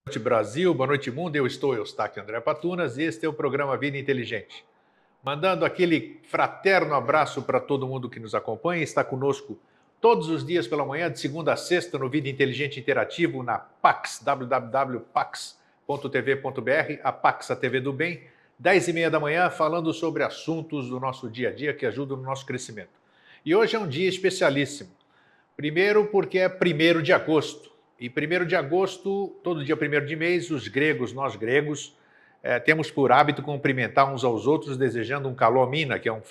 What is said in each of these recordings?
Noite Brasil, boa noite mundo, eu estou Eustáquio André Patunas e este é o programa Vida Inteligente. Mandando aquele fraterno abraço para todo mundo que nos acompanha, está conosco todos os dias pela manhã, de segunda a sexta, no Vida Inteligente Interativo, na Pax, www.pax.tv.br, a Pax, a TV do Bem, 10h30 da manhã, falando sobre assuntos do nosso dia a dia que ajudam no nosso crescimento. E hoje é um dia especialíssimo. Primeiro porque é 1º de agosto. E 1º de agosto, todo dia 1º de mês, os gregos, nós gregos, temos por hábito cumprimentar uns aos outros, desejando um kalomina, que é um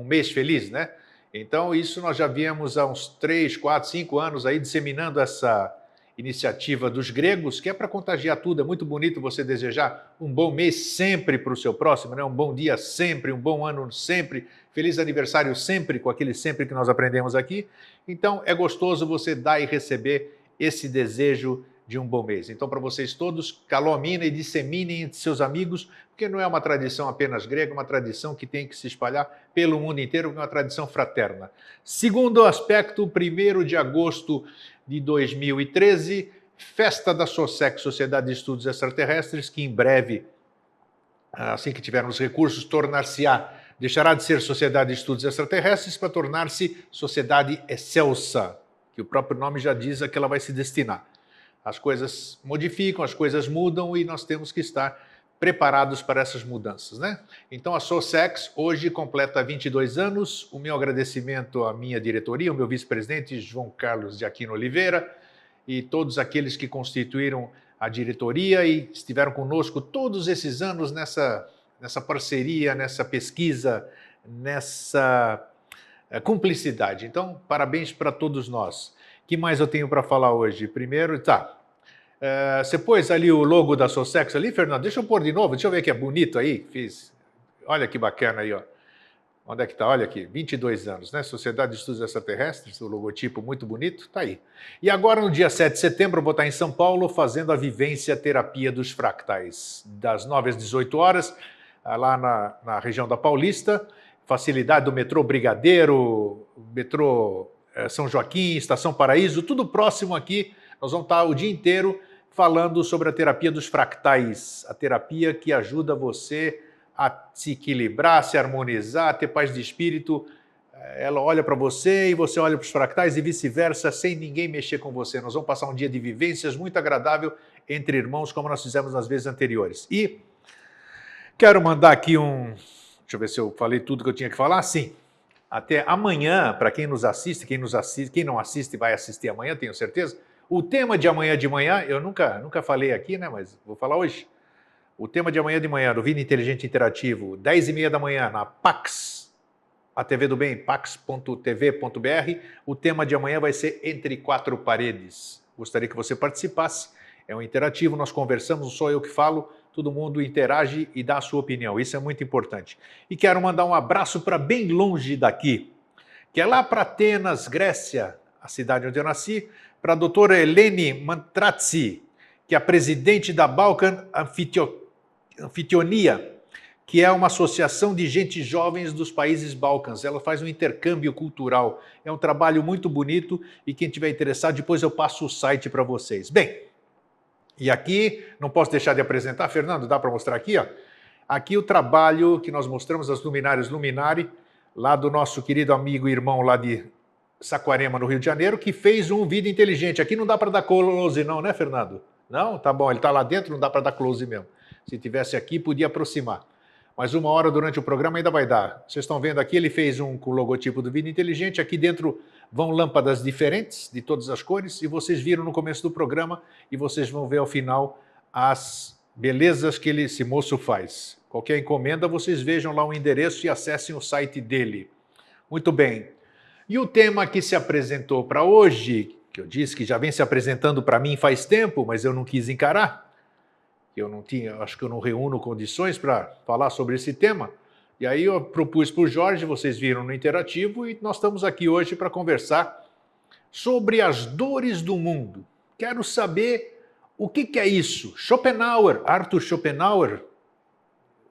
mês feliz, né? Então, isso nós já viemos há uns 3, 4, 5 anos aí disseminando essa iniciativa dos gregos, que é para contagiar tudo. É muito bonito você desejar um bom mês sempre para o seu próximo, né? Um bom dia sempre, um bom ano sempre, feliz aniversário sempre, com aquele sempre que nós aprendemos aqui. Então, é gostoso você dar e receber esse desejo de um bom mês. Então, para vocês todos, calominem e disseminem entre seus amigos, porque não é uma tradição apenas grega, é uma tradição que tem que se espalhar pelo mundo inteiro, porque é uma tradição fraterna. Segundo aspecto, 1º de agosto de 2013, festa da SOSEC, Sociedade de Estudos Extraterrestres, que em breve, assim que tivermos recursos, deixará de ser Sociedade de Estudos Extraterrestres para tornar-se Sociedade Excelsa, que o próprio nome já diz a que ela vai se destinar. As coisas modificam, as coisas mudam e nós temos que estar preparados para essas mudanças, né? Então a SOSEX hoje completa 22 anos. O meu agradecimento à minha diretoria, ao meu vice-presidente João Carlos de Aquino Oliveira e todos aqueles que constituíram a diretoria e estiveram conosco todos esses anos nessa parceria, nessa pesquisa, nessa cumplicidade. Então, parabéns para todos nós. O que mais eu tenho para falar hoje? Primeiro, você pôs ali o logo da SOSEX ali, Fernando? Deixa eu pôr de novo, deixa eu ver que é bonito aí. Fiz. Olha que bacana aí, ó. Onde é que está? Olha aqui, 22 anos, né? Sociedade de Estudos Extraterrestres, o logotipo muito bonito, tá aí. E agora, no dia 7 de setembro, eu vou estar em São Paulo fazendo a vivência terapia dos fractais, das 9 às 18 horas, lá na região da Paulista, facilidade do metrô Brigadeiro, metrô São Joaquim, Estação Paraíso, tudo próximo aqui. Nós vamos estar o dia inteiro falando sobre a terapia dos fractais, a terapia que ajuda você a se equilibrar, se harmonizar, ter paz de espírito. Ela olha para você e você olha para os fractais e vice-versa, sem ninguém mexer com você. Nós vamos passar um dia de vivências muito agradável entre irmãos, como nós fizemos nas vezes anteriores. E quero mandar aqui deixa eu ver se eu falei tudo que eu tinha que falar. Sim. Até amanhã, para quem nos assiste, quem não assiste vai assistir amanhã, tenho certeza. O tema de amanhã de manhã, eu nunca falei aqui, né, mas vou falar hoje. O tema de amanhã do Vida Inteligente Interativo, 10h30 da manhã, na Pax, a TV do Bem, pax.tv.br. O tema de amanhã vai ser Entre Quatro Paredes. Gostaria que você participasse. É um interativo, nós conversamos, não sou eu que falo, todo mundo interage e dá a sua opinião. Isso é muito importante. E quero mandar um abraço para bem longe daqui, que é lá para Atenas, Grécia, a cidade onde eu nasci, para a doutora Eleni Mantrazzi, que é a presidente da Balkan Anfitrionia, que é uma associação de gente jovens dos países Balcãs. Ela faz um intercâmbio cultural. É um trabalho muito bonito e quem tiver interessado, depois eu passo o site para vocês. Bem, e aqui, não posso deixar de apresentar, Fernando, dá para mostrar aqui, ó. Aqui o trabalho que nós mostramos, as luminárias Luminari, lá do nosso querido amigo e irmão lá de Saquarema, no Rio de Janeiro, que fez um Vida Inteligente. Aqui não dá para dar close não, né, Fernando? Não? Tá bom, ele está lá dentro, não dá para dar close mesmo. Se tivesse aqui, podia aproximar. Mas 1 hora durante o programa ainda vai dar. Vocês estão vendo aqui, ele fez um com o logotipo do Vida Inteligente. Aqui dentro vão lâmpadas diferentes, de todas as cores, e vocês viram no começo do programa, e vocês vão ver ao final as belezas que esse moço faz. Qualquer encomenda, vocês vejam lá o endereço e acessem o site dele. Muito bem. E o tema que se apresentou para hoje, que eu disse que já vem se apresentando para mim faz tempo, mas eu não quis encarar, acho que eu não reúno condições para falar sobre esse tema, e aí eu propus para o Jorge, vocês viram no interativo, e nós estamos aqui hoje para conversar sobre as dores do mundo. Quero saber o que é isso. Arthur Schopenhauer,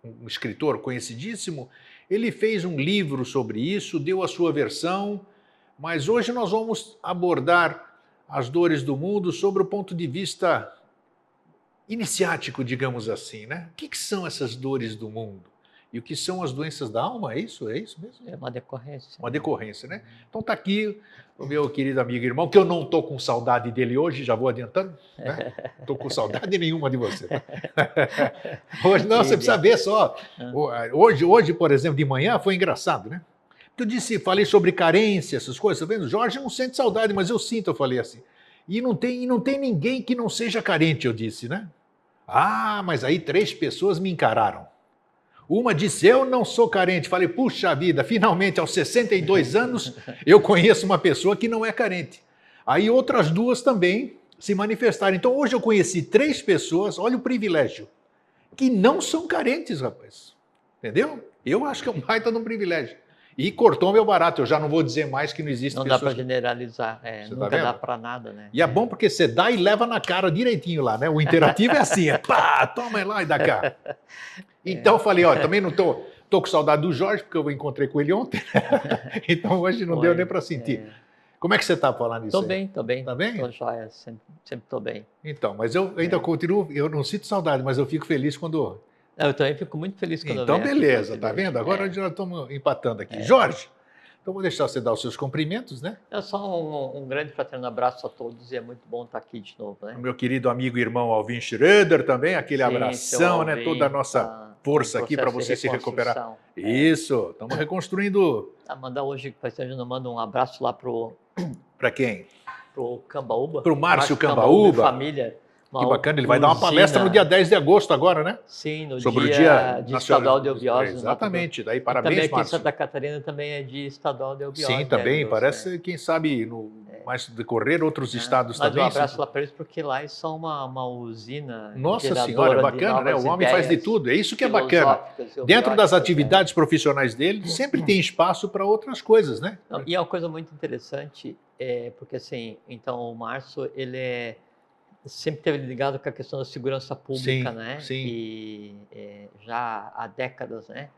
um escritor conhecidíssimo, ele fez um livro sobre isso, deu a sua versão, mas hoje nós vamos abordar as dores do mundo sobre o ponto de vista iniciático, digamos assim, né? O que são essas dores do mundo? E o que são as doenças da alma? É isso? É isso mesmo? É uma decorrência. Uma decorrência, né? Então tá aqui o meu querido amigo e irmão, que eu não estou com saudade dele hoje, já vou adiantando, né? Não estou com saudade nenhuma de você. Tá? Hoje, não, você precisa ver só. Hoje, por exemplo, de manhã foi engraçado, né? Eu falei sobre carência, essas coisas, tá vendo? Jorge não sente saudade, mas eu sinto, eu falei assim. E não tem ninguém que não seja carente, eu disse, né? Ah, mas aí 3 pessoas me encararam. Uma disse, eu não sou carente. Falei, puxa vida, finalmente aos 62 anos eu conheço uma pessoa que não é carente. Aí outras 2 também se manifestaram. Então hoje eu conheci 3 pessoas, olha o privilégio, que não são carentes, rapaz. Entendeu? Eu acho que é um baita de um privilégio. E cortou meu barato, eu já não vou dizer mais que não existe não pessoas... Não dá para generalizar, nunca dá para nada, né? E é bom porque você dá e leva na cara direitinho lá, né? O interativo é assim, pá, toma lá e dá cá. Então eu falei, ó, também não tô com saudade do Jorge, porque eu encontrei com ele ontem, então hoje não deu nem para sentir. Como é que você está falando isso? Tô bem. Tá bem? Estou jóia, sempre tô bem. Então, mas eu ainda continuo, eu não sinto saudade, mas eu fico feliz quando... Eu também fico muito feliz quando então, eu venho beleza, aqui. Tá vendo? Agora já estamos empatando aqui. Jorge, então vou deixar você dar os seus cumprimentos, né? É só um grande fraterno abraço a todos e é muito bom estar aqui de novo, né? O meu querido amigo e irmão Alvin Schroeder também, aquele abração, Alvin, né? Toda a nossa força aqui para você se recuperar. Isso, estamos reconstruindo. Mandar hoje, manda um abraço lá para quem? Pro Cambaúba. Pro Márcio Cambaúba. Família. Que bacana, ele vai dar uma palestra no dia 10 de agosto agora, né? Sim, no sobre dia o dia estadual de eubiose. Exatamente, daí parabéns, Márcio. Também aqui em Santa Catarina também é dia estadual de eubiose. Sim, também, parece, quem sabe, mais decorrer, outros estados mas também. Mas um abraço lá para eles, porque lá eles são uma usina. Nossa senhora, é bacana, né? O homem faz de tudo, é isso que é bacana. Dentro das atividades profissionais dele, sempre tem espaço para outras coisas, né? E é uma coisa muito interessante, porque assim, então o Márcio, ele sempre esteve ligado com a questão da segurança pública, né? Sim. E já há décadas, né?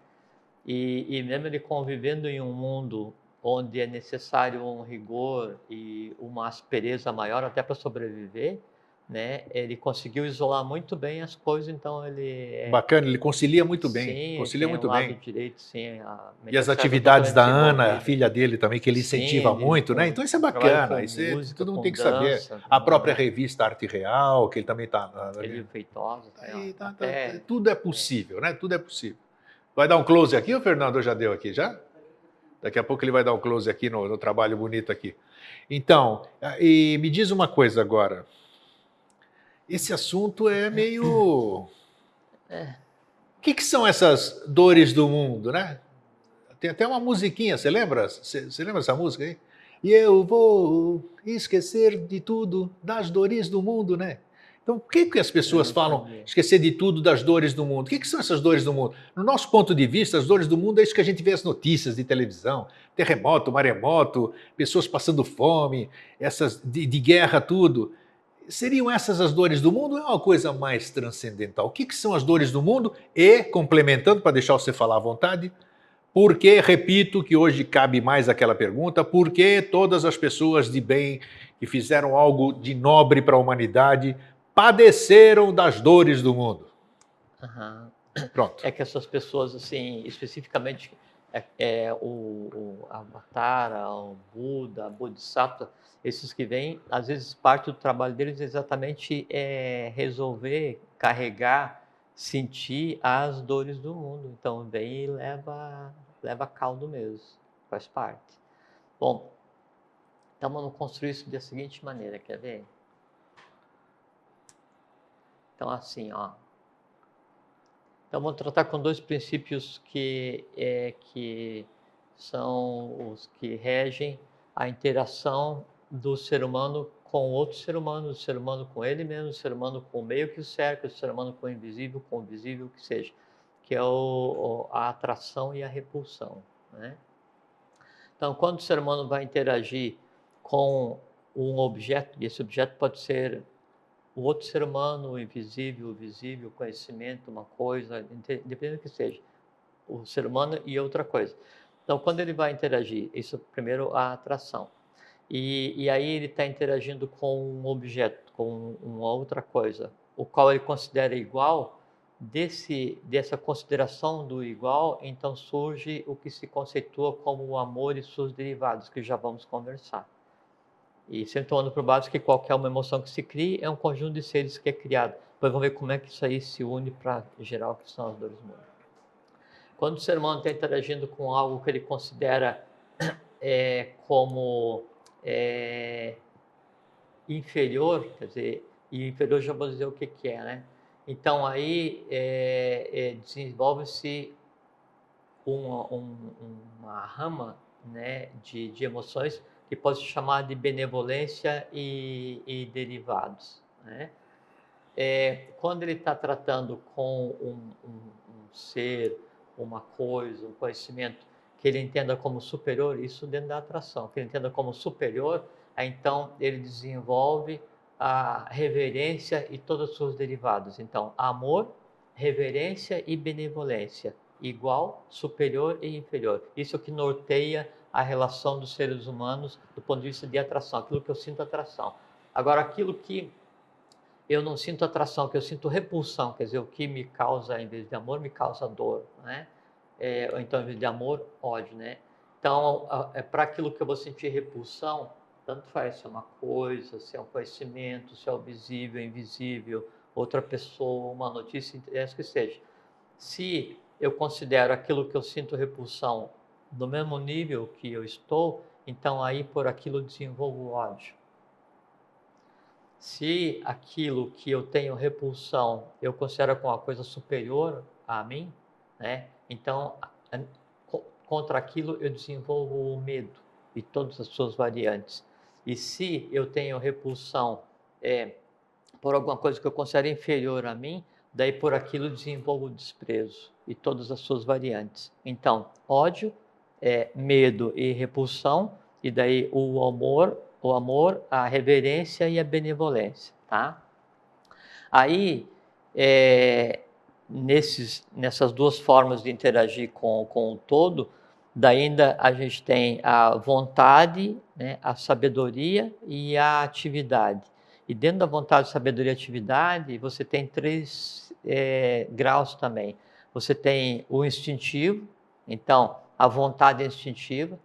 E mesmo ele convivendo em um mundo onde é necessário um rigor e uma aspereza maior até para sobreviver, né? Ele conseguiu isolar muito bem as coisas, então ele... Bacana, ele concilia muito bem. Sim, concilia muito lado bem. Direito, sim, e as atividades da Ana, a filha dele também, que ele incentiva muito, né? Então isso é bacana, todo mundo tem que saber. A própria revista Arte Real, que ele também está... Ele feitosa. Tudo é possível, né? Tudo é possível. Vai dar um close aqui, o Fernando já deu aqui, já? Daqui a pouco ele vai dar um close aqui no trabalho bonito aqui. Então, e me diz uma coisa agora. Esse assunto é meio... O que são essas dores do mundo, né? Tem até uma musiquinha, você lembra? Você lembra essa música aí? E eu vou esquecer de tudo, das dores do mundo, né? Então, por que as pessoas falam esquecer de tudo das dores do mundo? O que são essas dores do mundo? No nosso ponto de vista, as dores do mundo é isso que a gente vê as notícias de televisão, terremoto, maremoto, pessoas passando fome, essas de guerra, tudo. Seriam essas as dores do mundo ou é uma coisa mais transcendental? O que são as dores do mundo? E, complementando, para deixar você falar à vontade, por que, repito, que hoje cabe mais aquela pergunta, por que todas as pessoas de bem que fizeram algo de nobre para a humanidade padeceram das dores do mundo? Pronto. É que essas pessoas, assim, especificamente, o Avatar, o Buda, a Bodhisattva, esses que vêm, às vezes parte do trabalho deles é exatamente resolver, carregar, sentir as dores do mundo. Então vem e leva caldo mesmo, faz parte. Bom, então vamos construir isso da seguinte maneira, quer ver? Então assim, ó. Então vamos tratar com 2 princípios que são os que regem a interação do ser humano com outro ser humano, do ser humano com ele mesmo, do ser humano com o meio que o cerca, do ser humano com o invisível, o que seja, que é a atração e a repulsão, né? Então, quando o ser humano vai interagir com um objeto, e esse objeto pode ser o outro ser humano, o invisível, o visível, o conhecimento, uma coisa, independente do que seja, o ser humano e outra coisa. Então, quando ele vai interagir, isso primeiro a atração. E aí ele está interagindo com um objeto, com uma outra coisa, o qual ele considera igual, dessa consideração do igual, então surge o que se conceitua como o amor e seus derivados, que já vamos conversar. E sempre tomando por base que qualquer uma emoção que se crie é um conjunto de seres que é criado. Depois vamos ver como é que isso aí se une para gerar o que são as dores múltiplas. Quando o ser humano está interagindo com algo que ele considera como inferior, quer dizer, e inferior já vou dizer o que é, né? Então aí desenvolve-se uma rama, né, de emoções que pode se chamar de benevolência e derivados, né? Quando ele está tratando com um ser, uma coisa, um conhecimento que ele entenda como superior, isso dentro da atração, que ele entenda como superior, aí então ele desenvolve a reverência e todos os seus derivados. Então, amor, reverência e benevolência, igual, superior e inferior. Isso é o que norteia a relação dos seres humanos do ponto de vista de atração, aquilo que eu sinto atração. Agora, aquilo que eu não sinto atração, que eu sinto repulsão, quer dizer, o que me causa, em vez de amor, me causa dor, né? Ou então, em vez de amor, ódio, né? Então, para aquilo que eu vou sentir repulsão, tanto faz se é uma coisa, se é um conhecimento, se é o visível, invisível, outra pessoa, uma notícia, interessa que seja. Se eu considero aquilo que eu sinto repulsão no mesmo nível que eu estou, então aí por aquilo eu desenvolvo ódio. Se aquilo que eu tenho repulsão eu considero como uma coisa superior a mim, né? Então, contra aquilo eu desenvolvo o medo e todas as suas variantes. E se eu tenho repulsão por alguma coisa que eu considero inferior a mim, daí por aquilo eu desenvolvo o desprezo e todas as suas variantes. Então, ódio, medo e repulsão, e daí o amor, a reverência e a benevolência, tá? Aí, nessas duas formas de interagir com o todo, daí ainda a gente tem a vontade, né, a sabedoria e a atividade. E dentro da vontade, sabedoria e atividade, você tem 3 graus também. Você tem o instintivo, então a vontade é instintiva.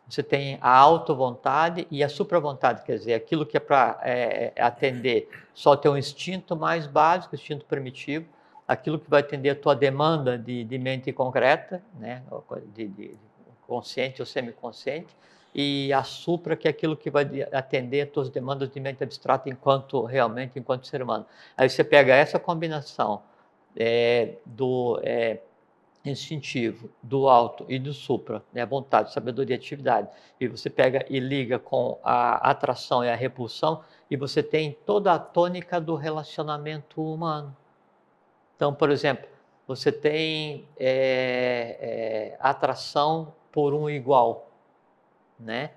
Você tem a autovontade e a supravontade, quer dizer, aquilo que é para atender só o teu instinto mais básico, instinto primitivo, aquilo que vai atender a tua demanda de mente concreta, né, de consciente ou semiconsciente, e a supra, que é aquilo que vai atender as tuas demandas de mente abstrata enquanto ser humano. Aí você pega essa combinação do instintivo, do alto e do supra, né, a vontade, sabedoria e atividade, e você pega e liga com a atração e a repulsão, e você tem toda a tônica do relacionamento humano. Então, por exemplo, você tem atração por um igual, né?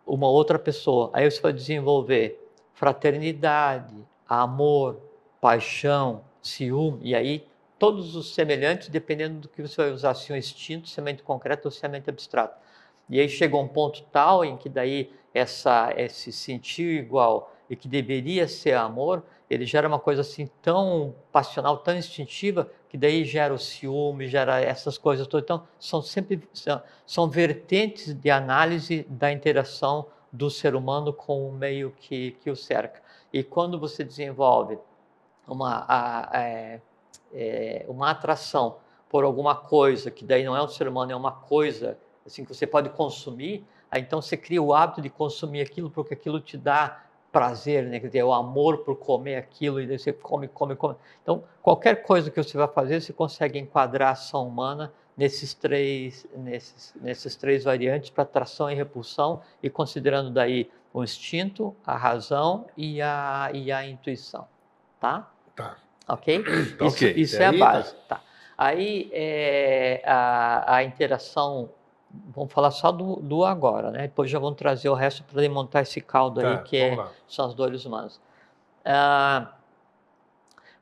Uma outra pessoa. Aí você vai desenvolver fraternidade, amor, paixão, ciúme, e aí todos os semelhantes, dependendo do que você vai usar, se é um instinto, se é mente concreta ou se é mente abstrata. E aí chega um ponto tal em que daí esse sentir igual e que deveria ser amor, ele gera uma coisa assim tão passional, tão instintiva, que daí gera o ciúme, gera essas coisas todas. Então, são vertentes de análise da interação do ser humano com o meio que o cerca. E quando você desenvolve uma atração por alguma coisa, que daí não é um ser humano, é uma coisa assim que você pode consumir, aí então você cria o hábito de consumir aquilo porque aquilo te dá prazer, né? Quer dizer, o amor por comer aquilo, e daí você come. Então, qualquer coisa que você vai fazer, você consegue enquadrar a ação humana nesses três variantes para atração e repulsão, e considerando daí o instinto, a razão e a intuição, tá? Tá. Ok? Ok. Isso é a base. Tá. Aí a interação, vamos falar só do agora, né? Depois já vamos trazer o resto para montar esse caldo aí, que são as dores humanas.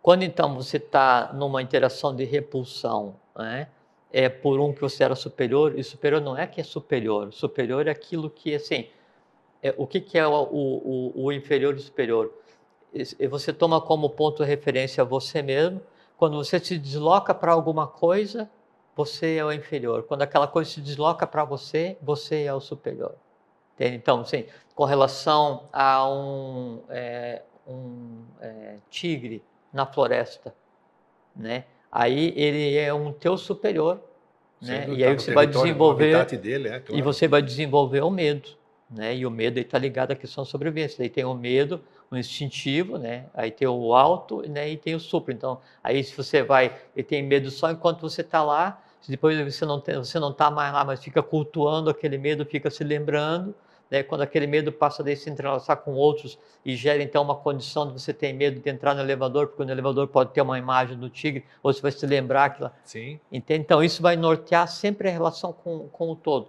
Quando então você está numa interação de repulsão, né? Por um que você era superior, e superior não é que é superior é aquilo que, assim, o que é o inferior e o superior? você toma como ponto de referência você mesmo. Quando você se desloca para alguma coisa, você é o inferior. Quando aquela coisa se desloca para você, você é o superior. Entende? Então, assim, com relação a tigre na floresta, né? Aí ele é um teu superior, né? E Tá aí no você vai território, no habitat desenvolver, dele, e claro. você vai desenvolver o medo, né? E o medo está ligado à questão de sobrevivência. Daí tem o medo, o instintivo, né? Aí tem o alto, né? E tem o supra. Então, aí se você vai e tem medo só enquanto você está lá, depois você não está mais lá, mas fica cultuando aquele medo, fica se lembrando, né? Quando aquele medo passa a se entrelaçar com outros e gera então uma condição de você ter medo de entrar no elevador, porque no elevador pode ter uma imagem do tigre, ou você vai se lembrar aquilo. Sim. Entende? Então isso vai nortear sempre a relação com o todo.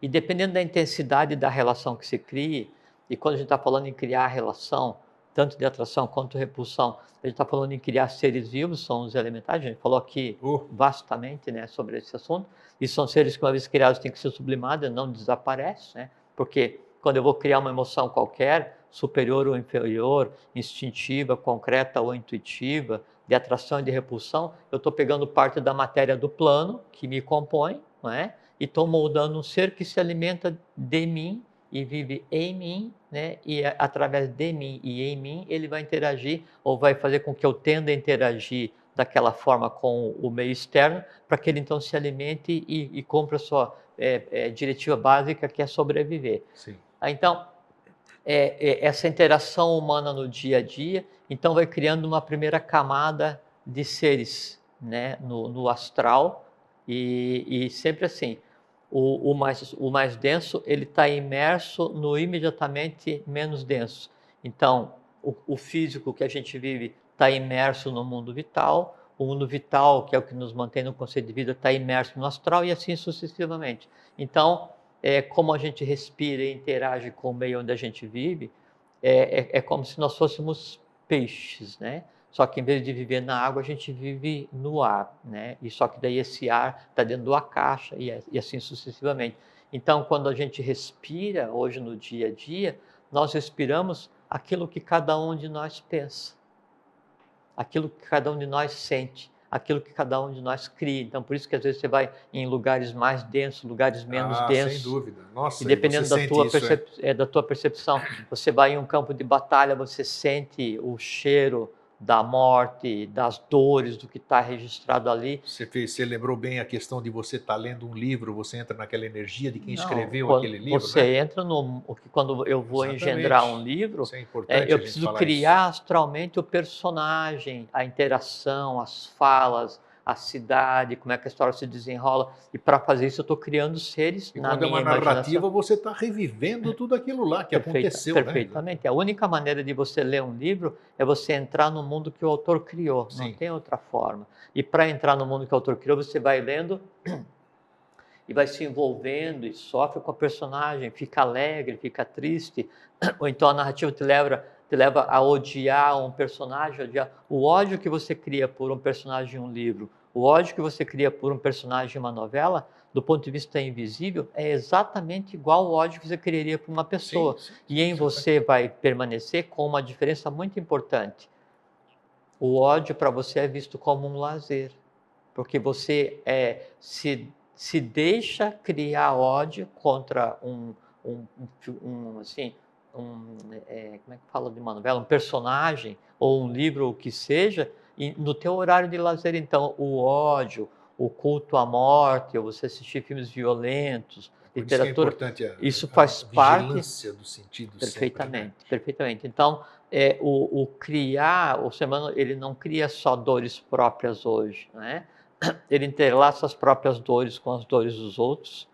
E dependendo da intensidade da relação que se crie, e quando a gente está falando em criar relação, tanto de atração quanto de repulsão, a gente está falando em criar seres vivos, são os elementares, a gente falou aqui vastamente, né, sobre esse assunto, e são seres que uma vez criados têm que ser sublimados, não desaparecem, né, porque quando eu vou criar uma emoção qualquer, superior ou inferior, instintiva, concreta ou intuitiva, de atração e de repulsão, eu estou pegando parte da matéria do plano que me compõe, não é? E estou moldando um ser que se alimenta de mim e vive em mim, né? E através de mim e em mim ele vai interagir ou vai fazer com que eu tenda a interagir daquela forma com o meio externo, para que ele então se alimente e cumpra a sua diretiva básica, que é sobreviver. Sim. Então, essa interação humana no dia a dia, então vai criando uma primeira camada de seres, né, no astral, e sempre assim, o mais denso, ele está imerso no imediatamente menos denso. Então, o físico que a gente vive está imerso no mundo vital, o mundo vital, que é o que nos mantém no conceito de vida, está imerso no astral, e assim sucessivamente. Então, como a gente respira e interage com o meio onde a gente vive, é como se nós fôssemos peixes, né? Só que em vez de viver na água, a gente vive no ar, né? E só que daí esse ar está dentro da caixa e assim sucessivamente. Então, quando a gente respira hoje no dia a dia, nós respiramos aquilo que cada um de nós pensa, aquilo que cada um de nós sente, aquilo que cada um de nós cria. Então, por isso que às vezes você vai em lugares mais densos, lugares menos densos. Sem dúvida. Nossa, e dependendo da tua, da tua percepção, você vai em um campo de batalha, você sente o cheiro da morte, das dores, do que está registrado ali. Você lembrou bem a questão de você estar lendo um livro, você entra naquela energia de quem escreveu quando aquele livro, você né? entra quando eu vou engendrar um livro, isso é importante, eu preciso criar astralmente o personagem, a interação, as falas, a cidade, como é que a história se desenrola. E para fazer isso eu estou criando seres na quando minha é uma imaginação. narrativa, você está revivendo tudo aquilo lá que aconteceu, perfeitamente. Né? A única maneira de você ler um livro é você entrar no mundo que o autor criou. Sim. Não tem outra forma. E para entrar no mundo que o autor criou, você vai lendo e vai se envolvendo e sofre com a personagem, fica alegre, fica triste, ou então a narrativa te leva a odiar um personagem, odiar o ódio que você cria por um personagem em um livro, o ódio que você cria por um personagem em uma novela, do ponto de vista invisível, é exatamente igual ao ódio que você criaria por uma pessoa. Sim, e em você vai permanecer com uma diferença muito importante. O ódio para você é visto como um lazer, porque você se deixa criar ódio contra como é que fala de uma novela, um personagem ou um livro, o que seja, e no teu horário de lazer. Então, o ódio, o culto à morte, ou você assistir filmes violentos, literatura, isso faz parte. Vigilância do sentido perfeitamente, sempre, né? perfeitamente. Então, o criar, o ser humano, ele não cria só dores próprias hoje, né? Ele interlaça as próprias dores com as dores dos outros.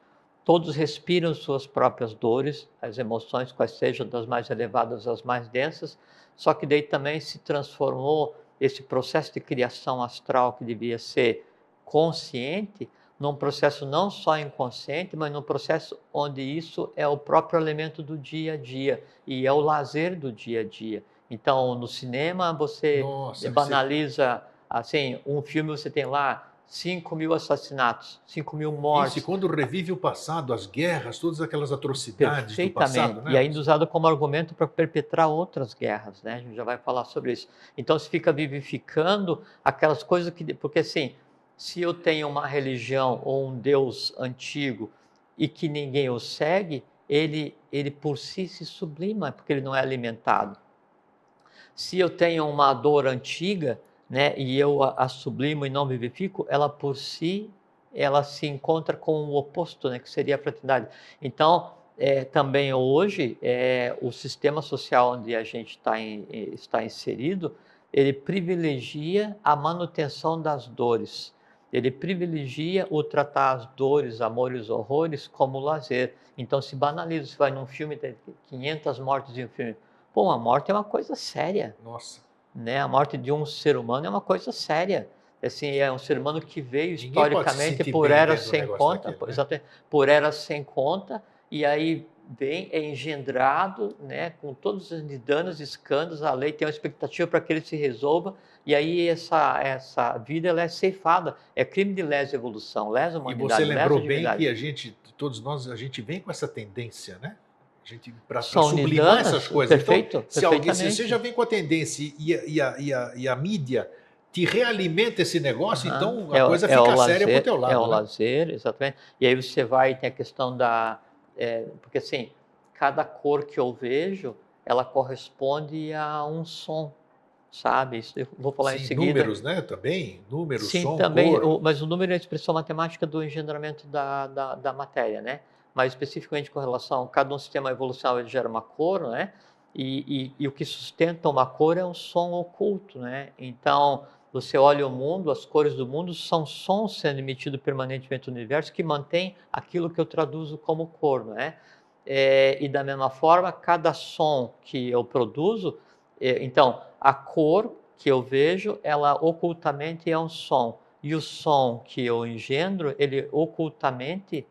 Todos respiram suas próprias dores, as emoções, quais sejam, das mais elevadas às mais densas. Só que daí também se transformou esse processo de criação astral, que devia ser consciente, num processo não só inconsciente, mas num processo onde isso é o próprio elemento do dia a dia e é o lazer do dia a dia. Então, no cinema, você banaliza, assim, um filme você tem lá 5.000 assassinatos, 5.000 Isso, mortes. e quando revive o passado, as guerras, todas aquelas atrocidades do passado, né? E ainda usado como argumento para perpetrar outras guerras, né? A gente já vai falar sobre isso. Então se fica vivificando aquelas coisas que... Porque assim, se eu tenho uma religião ou um Deus antigo e que ninguém o segue, ele por si se sublima, porque ele não é alimentado. Se eu tenho uma dor antiga, né, e eu a sublimo e não vivifico, ela por si, ela se encontra com o oposto, né, que seria a fraternidade. Então, também hoje, o sistema social onde a gente está inserido, ele privilegia a manutenção das dores. Ele privilegia o tratar as dores, amores, horrores como lazer. Então se banaliza, você vai num filme, tem 500 mortes em um filme. Pô, a morte é uma coisa séria. Nossa. Né? A morte de um ser humano é uma coisa séria. Assim, é um ser humano que veio Ninguém pode se historicamente sentir por bem eras vendo um sem negócio conta, daquele, né? exatamente, por eras sem conta, e aí vem, é engendrado, né, com todos os danos, escândalos, a lei tem uma expectativa para que ele se resolva, e aí essa vida ela é ceifada, é crime de lesa evolução, lesa E você humanidade, lesa lembrou bem divindade. que a gente, todos nós, a gente vem com essa tendência, né? A gente para São sublimar nidanas, essas coisas. perfeito, Então, se alguém, se perfeitamente. você já vem com a tendência e a mídia te realimenta esse negócio, então a coisa fica séria pro teu lado, é o né? lazer, exatamente. E aí você vai, tem a questão da... porque assim, cada cor que eu vejo, ela corresponde a um som, sabe? Isso eu vou falar em Sim, seguida. números, né? Também, número, Sim, som, também, cor. mas o número é a expressão matemática do engendramento da matéria, né? Mas especificamente com relação a cada um sistema evolucional, ele gera uma cor, né? E o que sustenta uma cor é um som oculto, né? Então, você olha o mundo, as cores do mundo são sons sendo emitidos permanentemente no universo que mantém aquilo que eu traduzo como cor, né? E da mesma forma, cada som que eu produzo, então, a cor que eu vejo, ela ocultamente é um som. E o som que eu engendro, ele ocultamente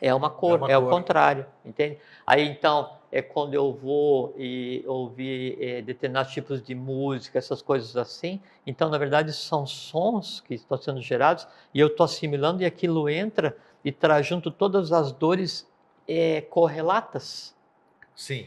é uma cor, é o contrário, entende? Aí então, é quando eu vou e ouvir determinados tipos de música, essas coisas assim, então na verdade são sons que estão sendo gerados e eu estou assimilando e aquilo entra e traz junto todas as dores correlatas. Sim.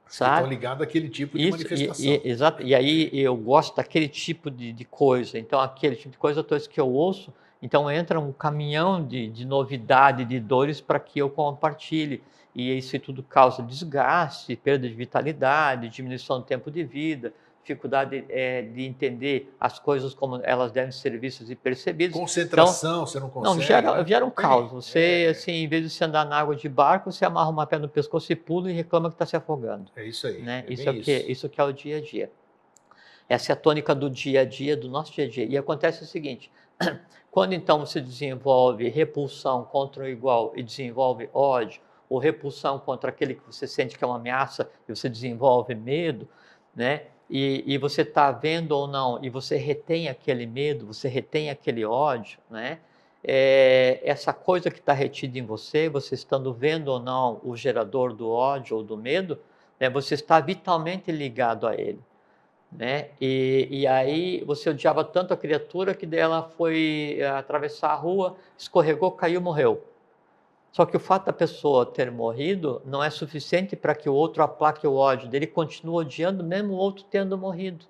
Que estão Sabe? ligados àquele tipo de Isso, manifestação. exato. E aí eu gosto daquele tipo de coisa. Então, aquele tipo de coisa, toda vez que eu ouço, então entra um caminhão de novidade, de dores para que eu compartilhe. E isso tudo causa desgaste, perda de vitalidade, diminuição do tempo de vida, dificuldade de entender as coisas como elas devem ser vistas e percebidas. Concentração, Então, você não não, consegue, né? gera um caos. Você, assim, em vez de você andar na água de barco, você amarra uma pedra no pescoço e pula e reclama que está se afogando. É isso aí, Né? é bem isso. Isso que é o dia a dia. Essa é a tônica do dia a dia, do nosso dia a dia. E acontece o seguinte, quando então você desenvolve repulsão contra o igual e desenvolve ódio, ou repulsão contra aquele que você sente que é uma ameaça e você desenvolve medo, né? E você está vendo ou não, e você retém aquele medo, você retém aquele ódio, né? Essa coisa que está retida em você, você estando vendo ou não o gerador do ódio ou do medo, né? Você está vitalmente ligado a ele. Né? E aí você odiava tanto a criatura que dela foi atravessar a rua, escorregou, caiu, morreu. Só que o fato da pessoa ter morrido não é suficiente para que o outro aplaque o ódio dele, continua odiando mesmo o outro tendo morrido.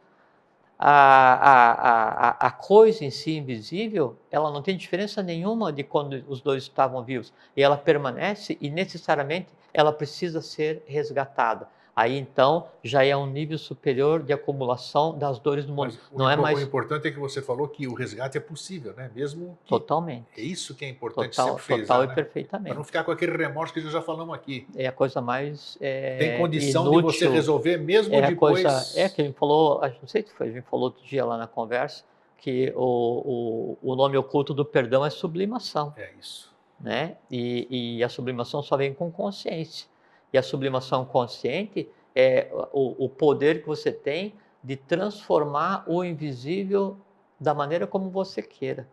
A coisa em si invisível, ela não tem diferença nenhuma de quando os dois estavam vivos. E ela permanece e necessariamente ela precisa ser resgatada. Aí então já é um nível superior de acumulação das dores do mundo. Mas Não é o mais importante é que você falou que o resgate é possível, né? Mesmo que... totalmente. É isso que é importante sempre frisar, Total e né? perfeitamente. Para não ficar com aquele remorso que já falamos aqui. É a coisa mais Tem condição de você inútil. resolver mesmo É a coisa, depois... que a gente falou, não sei se foi, a gente falou outro dia lá na conversa, que o nome oculto do perdão é sublimação, É isso. né? E a sublimação só vem com consciência. E a sublimação consciente é o poder que você tem de transformar o invisível da maneira como você queira.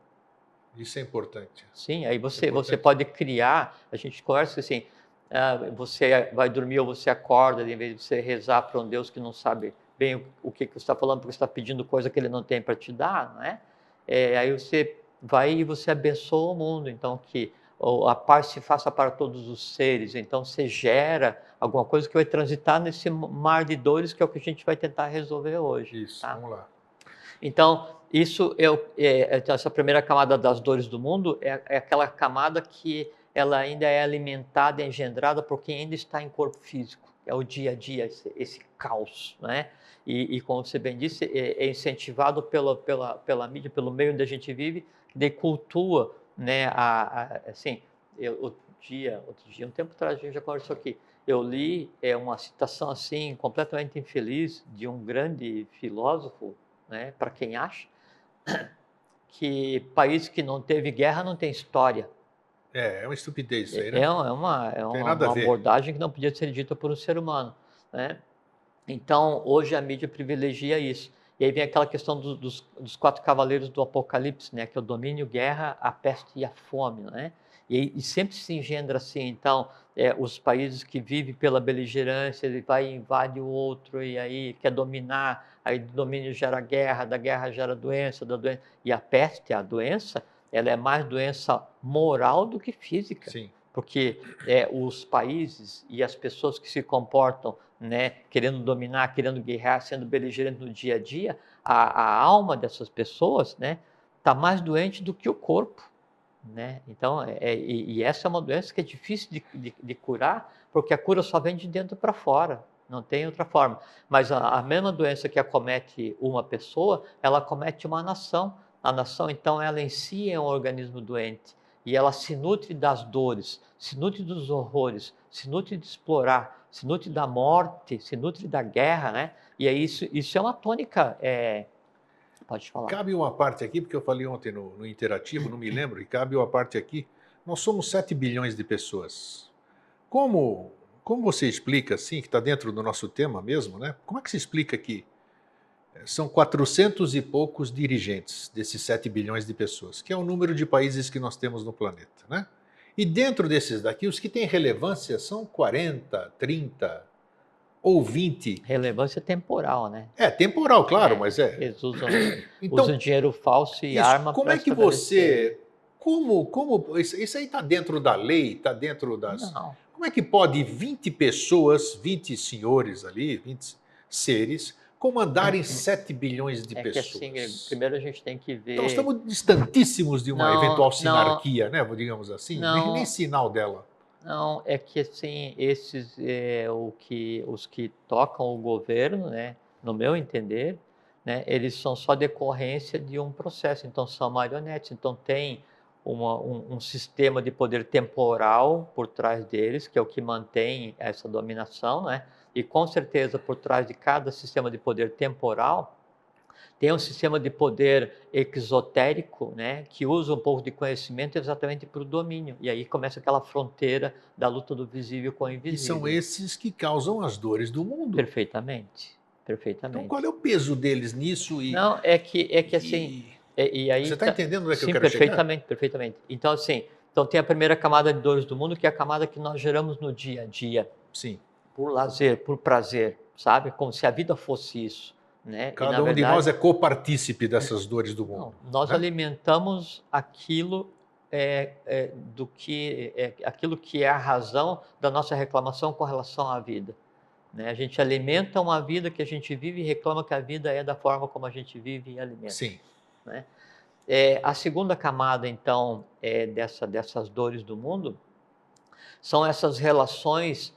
Isso é importante. Sim, aí você pode criar, a gente conversa assim, você vai dormir ou você acorda, em vez de você rezar para um Deus que não sabe bem o que você está falando, porque você está pedindo coisa que ele não tem para te dar, não é? Aí você vai e você abençoa o mundo. Então, que a paz se faça para todos os seres. Então, você gera alguma coisa que vai transitar nesse mar de dores, que é o que a gente vai tentar resolver hoje. Isso, Tá? vamos lá. Então, isso essa primeira camada das dores do mundo é aquela camada que ela ainda é alimentada, engendrada por quem ainda está em corpo físico. É o dia a dia, esse caos, né? E como você bem disse, é incentivado pela mídia, pelo meio onde a gente vive, que cultua, né? Assim, outro dia, um tempo atrás, a gente já conversou aqui, eu li uma citação assim, completamente infeliz, de um grande filósofo, né, para quem acha, que país que não teve guerra não tem história. É uma estupidez isso aí, É né? Tem nada a uma ver. abordagem que não podia ser dita por um ser humano, né? Então, hoje a mídia privilegia isso. E aí vem aquela questão dos quatro cavaleiros do Apocalipse, né? Que é o domínio, guerra, a peste e a fome, né? E sempre se engendra assim. Então, os países que vivem pela beligerância, ele vai e invade o outro e aí quer dominar. Aí do domínio gera guerra, da guerra gera doença, da doença. E a peste, a doença, ela é mais doença moral do que física. Sim. Porque os países e as pessoas que se comportam, né, querendo dominar, querendo guerrear, sendo beligerante no dia a dia, a alma dessas pessoas, né, está mais doente do que o corpo, né? Então, e essa é uma doença que é difícil de curar, porque a cura só vem de dentro para fora, não tem outra forma. Mas a mesma doença que acomete uma pessoa, ela acomete uma nação. A nação, então, ela em si é um organismo doente. E ela se nutre das dores, se nutre dos horrores, se nutre de explorar, se nutre da morte, se nutre da guerra, né? E é isso é uma tônica. Pode falar. Cabe uma parte aqui, porque eu falei ontem no Interativo, não me lembro, e cabe uma parte aqui. Nós somos 7 bilhões de pessoas. Como você explica, assim, que está dentro do nosso tema mesmo, né? Como é que se explica que são 400 e poucos dirigentes desses 7 bilhões de pessoas, que é o número de países que nós temos no planeta, né? E dentro desses daqui, os que têm relevância são 40, 30 ou 20. Relevância temporal, né? É temporal, claro, mas é. Eles usam Então, dinheiro falso e isso, arma como para é que estabelecer. você. Como isso aí está dentro da lei, está dentro das. Não, Como é que pode 20 pessoas, 20 senhores ali, 20 seres, comandarem 7 bilhões de é que assim, pessoas? primeiro a gente tem que Então, nós ver. estamos distantíssimos de uma Não, eventual não, sinarquia, né? Digamos assim, nem não, sinal dela. não, é que assim, os que tocam o governo, né, no meu entender, né, eles são só decorrência de um processo, então são marionetes, então tem um sistema de poder temporal por trás deles, que é o que mantém essa dominação, né, e com certeza por trás de cada sistema de poder temporal, tem um sistema de poder exotérico, né, que usa um pouco de conhecimento exatamente para o domínio. E aí começa aquela fronteira da luta do visível com o E são invisível. esses que causam as dores do mundo. Perfeitamente, Então, qual perfeitamente. é o peso deles nisso? Não, é que assim, E e aí você está entendendo onde é que eu sim, quero chegar? perfeitamente, perfeitamente. Então assim, então tem a primeira camada de dores do mundo, que é a camada que nós geramos no dia a dia, Sim. por lazer, por prazer, sabe? Como se a vida fosse isso, né? E na Cada um de nós verdade, é copartícipe dessas dores do não, mundo, nós né? alimentamos aquilo que é a razão da nossa reclamação com relação à vida, né? A gente alimenta uma vida que a gente vive e reclama que a vida é da forma como a gente vive e alimenta, Sim. né? A segunda camada, então, dessas dores do mundo são essas relações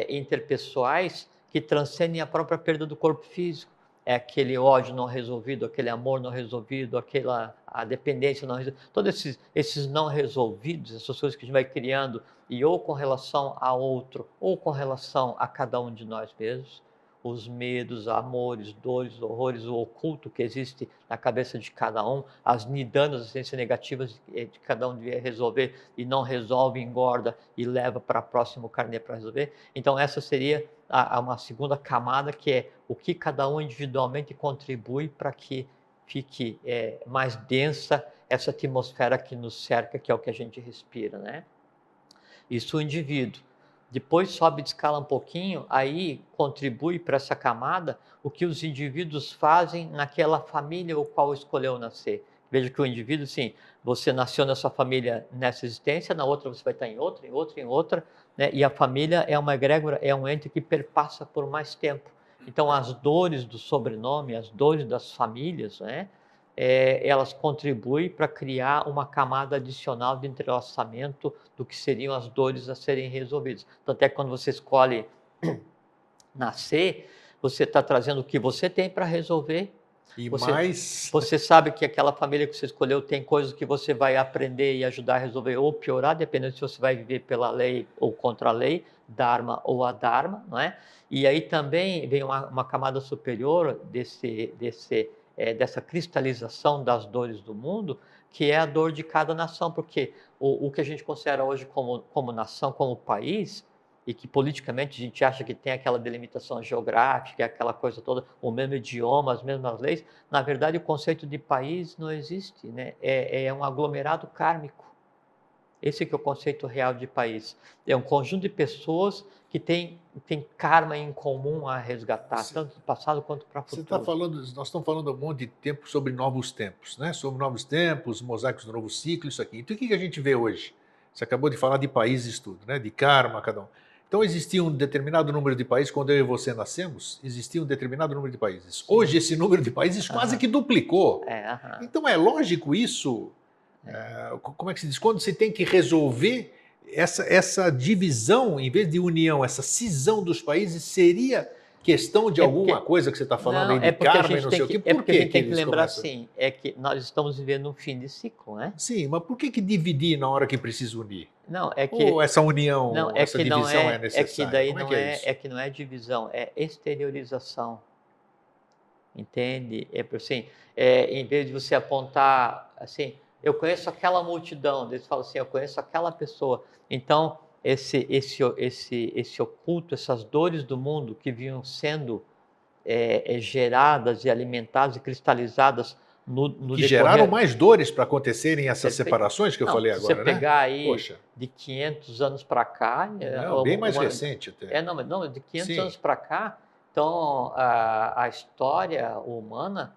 interpessoais que transcendem a própria perda do corpo físico. É aquele ódio não resolvido, aquele amor não resolvido, a dependência não resolvida. Todos esses não resolvidos, essas coisas que a gente vai criando, e ou com relação a outro, ou com relação a cada um de nós mesmos, os medos, amores, dores, horrores, o oculto que existe na cabeça de cada um, as nidanas, as essências negativas de cada um devia resolver e não resolve, engorda e leva para próximo carnê para resolver. Então essa seria uma segunda camada, que é o que cada um individualmente contribui para que fique mais densa essa atmosfera que nos cerca, que é o que a gente respira, né? Isso o indivíduo. Depois sobe de escala um pouquinho, aí contribui para essa camada o que os indivíduos fazem naquela família o qual escolheu nascer, Veja que o indivíduo, sim, você nasceu nessa família nessa existência, na outra você vai estar em outra, em outra, né? E a família é uma egrégora, é um ente que perpassa por mais tempo. Então, as dores do sobrenome, as dores das famílias, né? Elas contribuem para criar uma camada adicional de entrelaçamento do que seriam as dores a serem resolvidas. Tanto é que quando você escolhe nascer, você está trazendo o que você tem para resolver. E Você, mais... você sabe que aquela família que você escolheu tem coisas que você vai aprender e ajudar a resolver ou piorar, dependendo se você vai viver pela lei ou contra a lei, Dharma ou Adharma, não é? E aí também vem uma camada superior dessa cristalização das dores do mundo, que é a dor de cada nação, porque o que a gente considera hoje como nação, como país, e que politicamente a gente acha que tem aquela delimitação geográfica, aquela coisa toda, o mesmo idioma, as mesmas leis, na verdade o conceito de país não existe, né? É um aglomerado kármico. Esse que é o conceito real de país. É um conjunto de pessoas que tem karma em comum a resgatar, tanto do passado quanto para o Você futuro. está falando, nós estamos falando há um monte de tempo sobre novos tempos, né? Sobre novos tempos, mosaicos do novo ciclo, isso aqui. Então o que a gente vê hoje? Você acabou de falar de países tudo, né? De karma, cada um. Então existia um determinado número de países, quando eu e você nascemos, existia um determinado número de países. Hoje esse número de países quase que duplicou. Então é lógico isso, como é que se diz? Quando você tem que resolver essa divisão, em vez de união, essa cisão dos países, seria questão de alguma coisa que você está falando aí de karma e não sei o quê? Por que a gente tem que lembrar assim, é que nós estamos vivendo um fim de ciclo, né? Sim, mas por que dividir na hora que precisa unir? Não, é que ou essa união, não, essa divisão é necessária? É que daí como é que é isso? É que não é divisão, é exteriorização. Entende? Assim, em vez de você apontar assim, eu conheço aquela multidão, eles falam assim, eu conheço aquela pessoa. Então, esse oculto, essas dores do mundo que vinham sendo geradas e alimentadas e cristalizadas no que decorrer... geraram mais dores para acontecerem essas Perfeito. separações que eu falei agora, né? Se você pegar aí Poxa. de 500 anos para cá... Não, bem mais recente até. Não, de 500 Sim. anos para cá, então a história humana,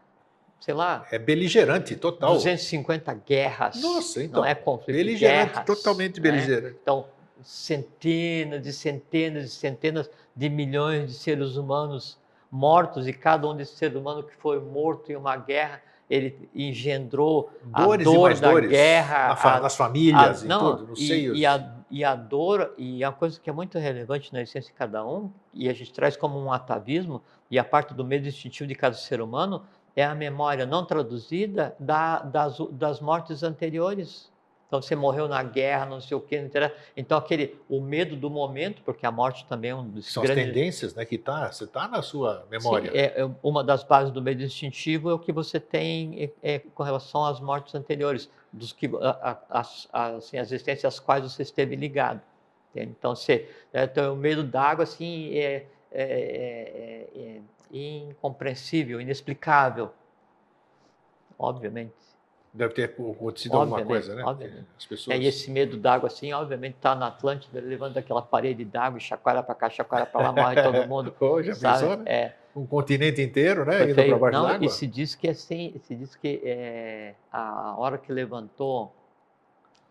sei lá... É beligerante, total. 250 guerras. Nossa, então. Não é conflito, beligerante, guerras. totalmente beligerante. Né? Então, centenas e centenas e centenas de milhões de seres humanos mortos, e cada um desses seres humanos que foi morto em uma guerra, ele engendrou dores a dor e mais da dores guerra, nas famílias, em tudo, nos seios. E a dor, e a coisa que é muito relevante na essência de cada um, e a gente traz como um atavismo, e a parte do medo instintivo de cada ser humano, é a memória não traduzida das mortes anteriores. Então, você morreu na guerra, não sei o quê, não interessa. Então, o medo do momento, porque a morte também é um dos São grandes... as tendências, né, que você está na sua memória. Sim, uma das bases do medo instintivo é o que você tem com relação às mortes anteriores, dos que assim, as existências às quais você esteve ligado. Entende? Então, então, o medo da água assim, é incompreensível, inexplicável, obviamente. Deve ter acontecido alguma coisa, né? Obviamente. As pessoas... E esse medo d'água, assim, obviamente, está na Atlântida, levanta aquela parede d'água e chacoalha para cá, chacoalha para lá, morre todo mundo. Oh, já pensou, né? Um continente inteiro, né? Indo para baixo d'água. E se diz que assim, a hora que levantou,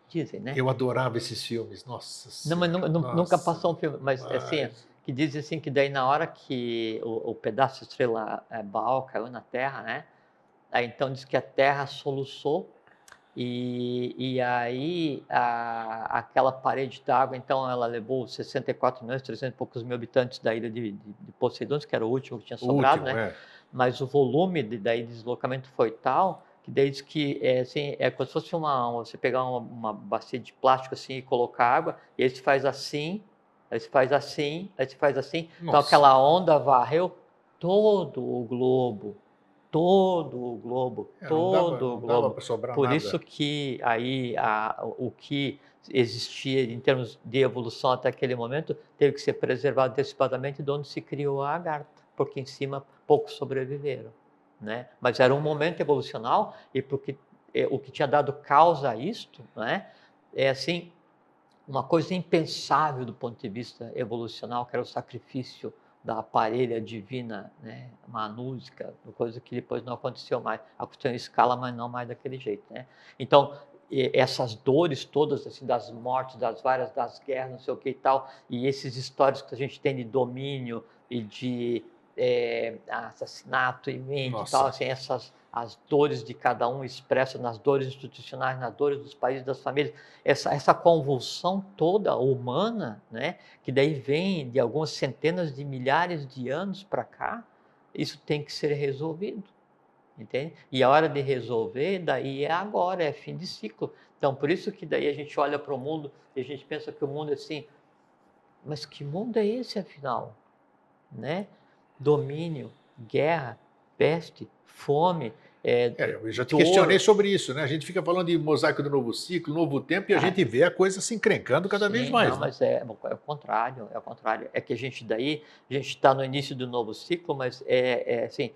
dizem, né? Eu adorava esses filmes, nossa. Não, mas nunca passou um filme, mas assim, que dizem assim que daí na hora que o pedaço de estrela Baal caiu na Terra, né? Aí, então diz que a Terra soluçou e aí aquela parede d'água, então ela levou 64 milhões, 300 e poucos mil habitantes da ilha de Poseidon, que era o último que tinha sobrado, né? Mas o volume de deslocamento foi tal que daí diz que assim, é como se fosse você pegar uma bacia de plástico assim e colocar água, e aí se faz assim, aí se faz assim, aí se faz assim. Nossa. Então aquela onda varreu todo o globo. Todo o globo, todo o globo. Por nada. isso que aí o que existia em termos de evolução até aquele momento teve que ser preservado antecipadamente, de onde se criou a lagarta, porque em cima poucos sobreviveram, né? Mas era um momento evolucional, e porque o que tinha dado causa a isto, né? É assim, uma coisa impensável do ponto de vista evolucional, que era o sacrifício da parelha divina, né, manúsica, coisa que depois não aconteceu mais. Aconteceu em escala, mas não mais daquele jeito, né? Então, essas dores todas, assim, das mortes, das guerras, não sei o que e tal, e esses histórias que a gente tem de domínio e de assassinato e mente e tal, assim, as dores de cada um expressas nas dores institucionais, nas dores dos países, das famílias, essa convulsão toda humana, né, que daí vem de algumas centenas de milhares de anos para cá, isso tem que ser resolvido, entende? E a hora de resolver, daí é agora, é fim de ciclo. Então, por isso que daí a gente olha para o mundo e a gente pensa que o mundo é assim, mas que mundo é esse afinal? Né? Domínio, guerra, peste, fome, Eu já te questionei dor. sobre isso, né? A gente fica falando de mosaico do novo ciclo, novo tempo, e a gente vê a coisa se encrencando cada vez Sim, mais, não, né? mas é o contrário, é o contrário. É que a gente está no início do novo ciclo, mas assim,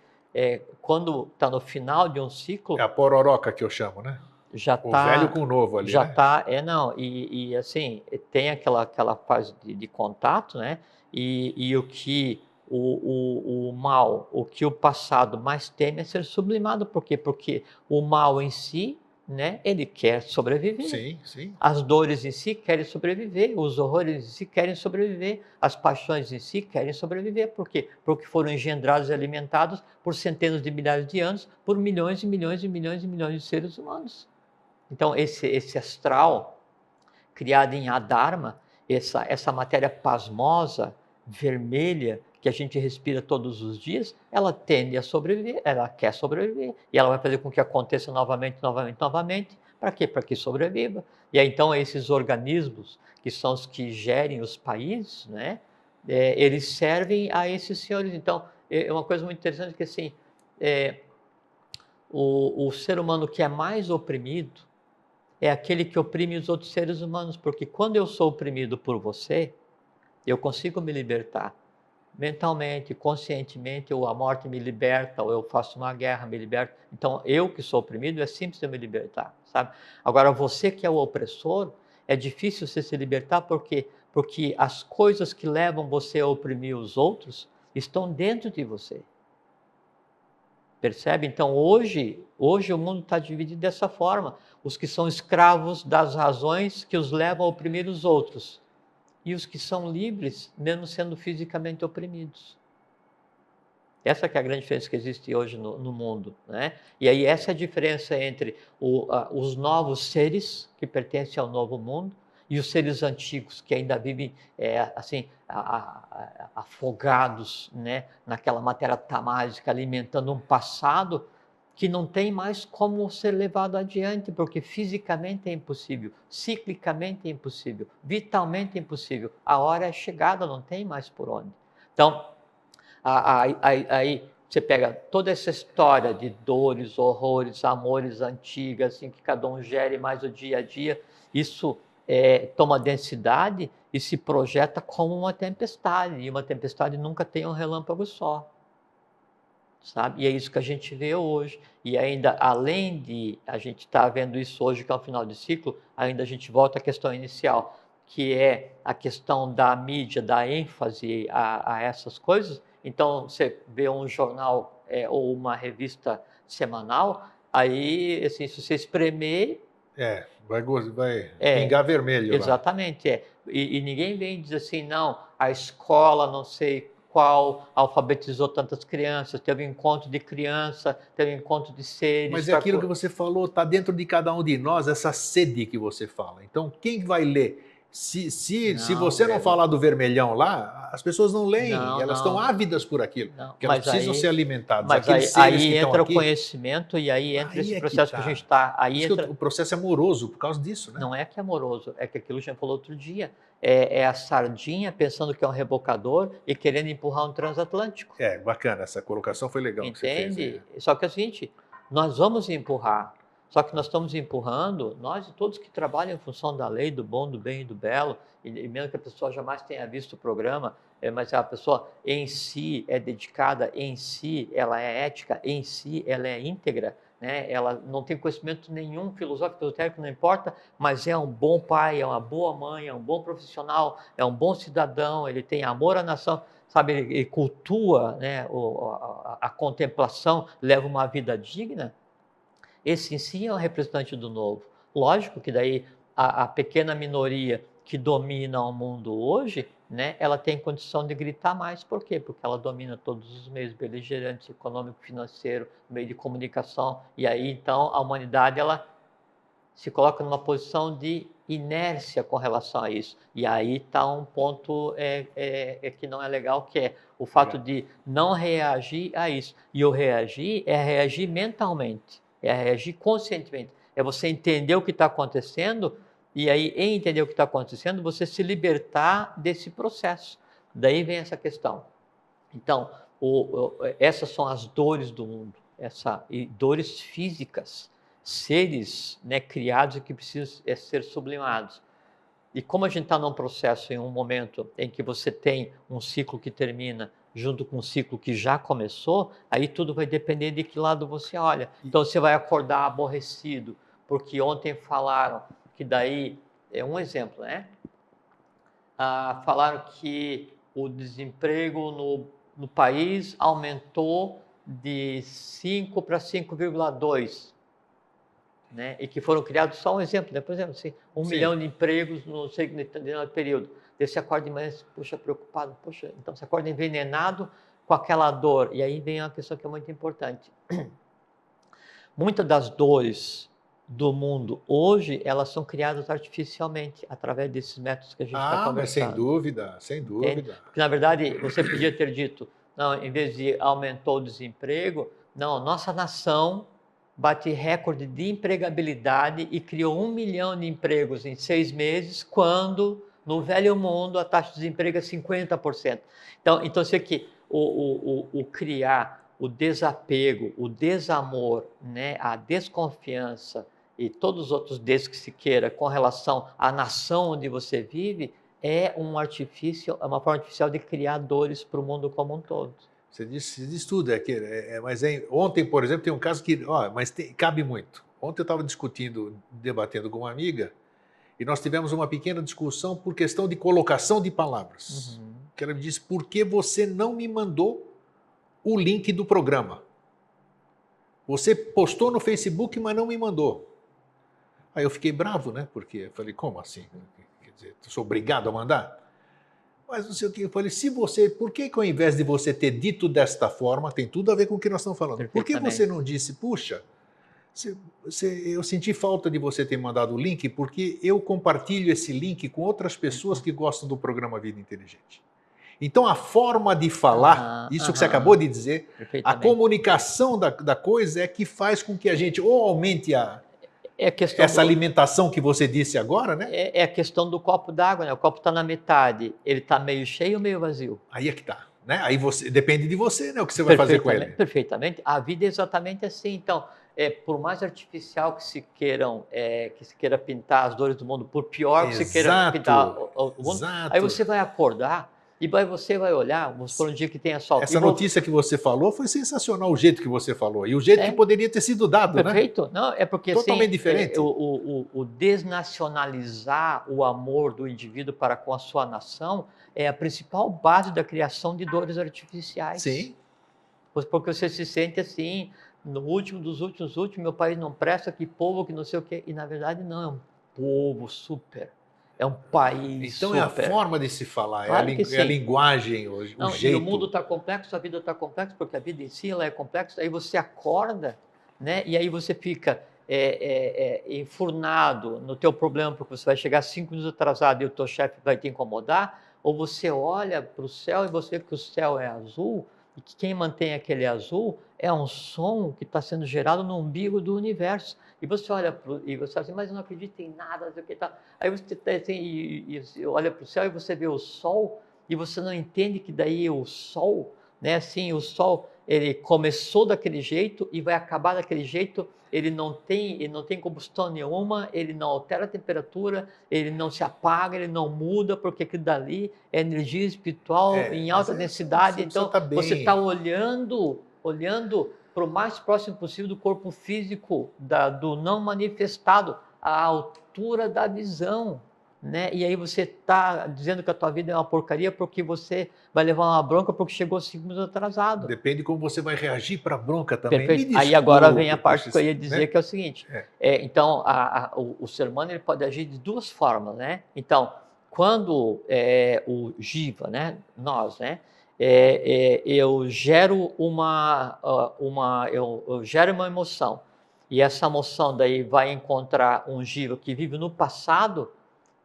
quando está no final de um É ciclo, a pororoca que eu chamo, né? já O velho está, com o novo ali, já né? tá, não, e assim, tem aquela fase de contato, né? E o que o mal, o que o passado mais teme é ser sublimado. Por quê? Porque o mal em si, né, ele quer sobreviver. Sim, sim. As dores em si querem sobreviver, os horrores em si querem sobreviver, as paixões em si querem sobreviver. Por quê? Porque foram engendrados e alimentados por centenas de milhares de anos, por milhões e milhões e milhões e milhões de seres humanos. Então, esse astral, criado em Adharma, essa matéria pasmosa, vermelha, que a gente respira todos os dias, ela tende a sobreviver, ela quer sobreviver. E ela vai fazer com que aconteça novamente, novamente, novamente. Para quê? Para que sobreviva. E aí, então, esses organismos, que são os que gerem os países, né, eles servem a esses senhores. Então, é uma coisa muito interessante que, assim, o ser humano que é mais oprimido, é aquele que oprime os outros seres humanos, porque quando eu sou oprimido por você, eu consigo me libertar mentalmente, conscientemente, ou a morte me liberta, ou eu faço uma guerra, me liberta. Então, eu que sou oprimido, é simples de me libertar, sabe? Agora, você que é o opressor, é difícil você se libertar, porque as coisas que levam você a oprimir os outros estão dentro de você. Percebe? Então, hoje o mundo está dividido dessa forma. Os que são escravos das razões que os levam a oprimir os outros. E os que são livres, mesmo sendo fisicamente oprimidos. Essa que é a grande diferença que existe hoje no mundo, né? E aí essa é a diferença entre os novos seres que pertencem ao novo mundo e os seres antigos que ainda vivem assim afogados, né, naquela matéria tamásica, alimentando um passado que não tem mais como ser levado adiante, porque fisicamente é impossível, ciclicamente é impossível, vitalmente é impossível. A hora é chegada, não tem mais por onde. Então, aí você pega toda essa história de dores, horrores, amores antigas, assim, que cada um gere mais o dia a dia, isso toma densidade e se projeta como uma tempestade, e uma tempestade nunca tem um relâmpago só, sabe? E é isso que a gente vê hoje. E ainda, além de a gente estar vendo isso hoje, que é o final de ciclo, ainda a gente volta à questão inicial, que é a questão da mídia, da ênfase a essas coisas. Então, você vê um jornal ou uma revista semanal, aí, assim, se você espremer... Vai pingar vermelho lá. Exatamente, E ninguém vem dizer assim, não, a escola não sei qual alfabetizou tantas crianças, teve encontro de criança, teve encontro de seres... Mas é aquilo que você falou, está dentro de cada um de nós, essa sede que você fala. Então, quem vai ler? Se Não, você não falar do vermelhão lá, as pessoas não leem, não, elas estão não, ávidas por aquilo, não, porque elas precisam ser alimentadas. mas Aqueles aí, seres que aí estão entra o aqui, conhecimento e aí entra aí esse é que processo que a gente está. está, Por aí isso que entra... o processo é moroso por causa disso, né? Não é que é amoroso, é que aquilo que a gente falou outro dia, é a sardinha pensando que é um rebocador e querendo empurrar um transatlântico. É, bacana, essa colocação foi legal que você fez aí. Entende? Só que é o seguinte, nós vamos empurrar, só que nós estamos empurrando, nós e todos que trabalham em função da lei, do bom, do bem e do belo, e mesmo que a pessoa jamais tenha visto o programa, mas a pessoa em si é dedicada, em si ela é ética, em si ela é íntegra, né? Ela não tem conhecimento nenhum, filosófico, esotérico, não importa, mas é um bom pai, é uma boa mãe, é um bom profissional, é um bom cidadão, ele tem amor à nação. sabe, ele cultua, né, a contemplação, leva uma vida digna, esse em si é um representante do novo. Lógico que daí a pequena minoria que domina o mundo hoje, né, ela tem condição de gritar mais. Por quê? Porque ela domina todos os meios beligerantes, econômico, financeiro, meio de comunicação. E aí, então, a humanidade ela se coloca numa posição de inércia com relação a isso. E aí está um ponto que não é legal, que é o fato de não reagir a isso. E o reagir é reagir mentalmente, é reagir conscientemente. É você entender o que está acontecendo e aí, em entender o que está acontecendo, você se libertar desse processo. Daí vem essa questão. Então, essas são as dores do mundo, e dores físicas, seres, né, criados e que precisam ser sublimados. E como a gente está num processo, em um momento em que você tem um ciclo que termina junto com um ciclo que já começou, aí tudo vai depender de que lado você olha. Então você vai acordar aborrecido, porque ontem falaram que daí, é um exemplo, né? Falaram que o desemprego no país aumentou de 5 para 5,2, né? E que foram criados, só um exemplo, né? Por exemplo, assim, 1 milhão de empregos no determinado período. Daí você acorda de manhã, puxa, preocupado, puxa, então você acorda envenenado com aquela dor. E aí vem uma questão que é muito importante. Muitas das dores do mundo hoje, elas são criadas artificialmente, através desses métodos que a gente está conversando. Mas sem dúvida, sem dúvida. Entende? Porque, na verdade, você podia ter dito, não, em vez de aumentou o desemprego, não, nossa nação bate recorde de empregabilidade e criou 1 milhão de empregos em 6 meses, quando no velho mundo a taxa de desemprego é 50%. Então você que o criar o desapego, o desamor, né, a desconfiança e todos os outros des que se queira com relação à nação onde você vive, é um artifício, é uma forma artificial de criar dores para o mundo como um todo. Você diz tudo, ontem, por exemplo, tem um caso que, cabe muito. Ontem eu estava debatendo com uma amiga, e nós tivemos uma pequena discussão por questão de colocação de palavras. Que ela me disse, por que você não me mandou o link do programa? Você postou no Facebook, mas não me mandou. Aí eu fiquei bravo, né? Porque eu falei, como assim? Quer dizer, eu sou obrigado a mandar? Mas não sei o que, eu falei, por que ao invés de você ter dito desta forma, tem tudo a ver com o que nós estamos falando, por que você não disse, puxa, eu senti falta de você ter mandado o link, porque eu compartilho esse link com outras pessoas que gostam do programa Vida Inteligente. Então a forma de falar, isso que você acabou de dizer, a comunicação da coisa é que faz com que a gente ou aumente essa alimentação que você disse agora, né? É a questão do copo d'água, né? O copo está na metade, ele está meio cheio ou meio vazio? Aí é que está, né? Aí depende de você, né? O que você vai fazer com ele. Perfeitamente. A vida é exatamente assim. Então, por mais artificial que se queira pintar as dores do mundo, por pior que se queira pintar o mundo, aí você vai acordar e você vai olhar, vamos supor, um dia que tenha sol. Essa notícia que você falou foi sensacional, o jeito que você falou. E o jeito que poderia ter sido dado, perfeito, né? Não, é porque totalmente assim, diferente. O desnacionalizar o amor do indivíduo para com a sua nação é a principal base da criação de dores artificiais. Sim. Porque você se sente assim, no último dos últimos, meu país não presta, que povo, que não sei o quê. E na verdade não, é um povo super. É um país então super. É a forma de se falar, claro é a linguagem, o jeito. E o mundo está complexo, a vida está complexa, porque a vida em si ela é complexa. Aí você acorda, né? E aí você fica enfurnado no teu problema, porque você vai chegar 5 minutos atrasado e o teu chefe vai te incomodar. Ou você olha para o céu e você vê que o céu é azul, e que quem mantém aquele azul é um som que está sendo gerado no umbigo do universo. E você olha e você fala assim, mas eu não acredito em nada, não sei o que tá. Aí você assim, e olha para o céu e você vê o sol, e você não entende que daí o sol, né? Assim, o sol ele começou daquele jeito e vai acabar daquele jeito. Ele não tem combustão nenhuma, ele não altera a temperatura, ele não se apaga, ele não muda, porque aquilo dali é energia espiritual em alta densidade. Então, você está olhando para o mais próximo possível do corpo físico, do não manifestado, à altura da visão. né? E aí você está dizendo que a tua vida é uma porcaria porque você vai levar uma bronca porque chegou 5 minutos atrasado. Depende de como você vai reagir para a bronca também. Perfeito. Me Aí agora vem a desculpe, parte poxa, que eu ia dizer, né? que é o seguinte. Então, o ser humano ele pode agir de duas formas, né? Então, quando o Jiva, né, nós, né, eu gero eu gero uma emoção, e essa emoção daí vai encontrar um Jiva que vive no passado,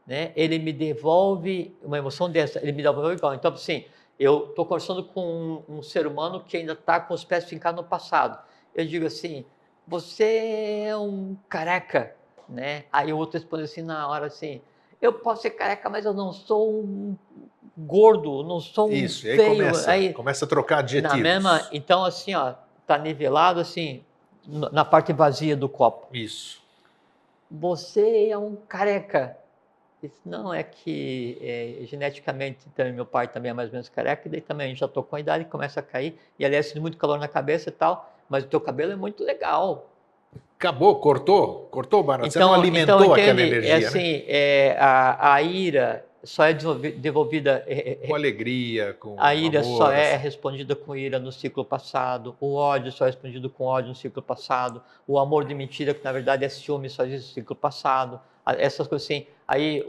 né? Ele me devolve uma emoção dessa, ele me devolve igual. Então, assim, eu estou conversando com um ser humano que ainda está com os pés fincados no passado. Eu digo assim, você é um careca, né? Aí o outro responde assim na hora assim, eu posso ser careca, mas eu não sou um gordo, não sou um Isso, e aí feio. Aí, começa a trocar na mesma, adjetivos. então assim, ó, tá nivelado assim, na parte vazia do copo. Isso. Você é um careca. Disse, não, é que geneticamente também, meu pai também é mais ou menos careca, e daí também já tô com a idade, começa a cair, e aliás, sinto muito calor na cabeça e tal, mas o teu cabelo é muito legal. Acabou, cortou, Barato. Você não Então alimentou aquela entende, energia, né? assim, a ira só é devolvida, Com alegria, a com ira só amor, é assim. respondida com ira no ciclo passado, o ódio só é respondido com ódio no ciclo passado, o amor de mentira, que na verdade é ciúme, só existe no ciclo passado, essas coisas assim. Aí,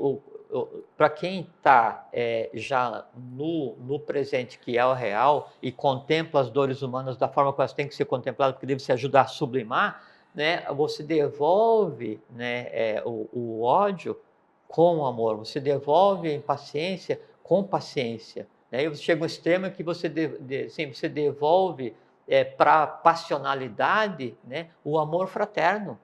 para quem está já no presente, que é o real, e contempla as dores humanas da forma como elas têm que ser contempladas, porque deve se ajudar a sublimar, né? Você devolve, né, o ódio com o amor, você devolve a impaciência com paciência. Né? E você chega a um extremo que você, você devolve para a passionalidade, né, o amor fraterno.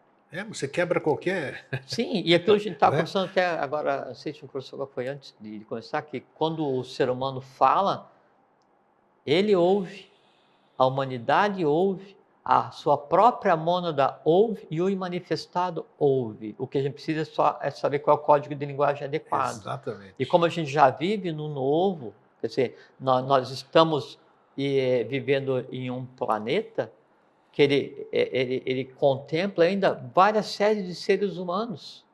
Você quebra qualquer. Sim, e aquilo a gente estava Né? conversando até agora, não sei se a gente conversou agora, foi antes de começar, que quando o ser humano fala, ele ouve, a humanidade ouve, a sua própria mônada ouve e o imanifestado ouve. O que a gente precisa é saber qual é o código de linguagem adequado. E Exatamente. como a gente já vive no novo, quer dizer, nós estamos vivendo em um planeta que ele contempla ainda várias séries de seres humanos,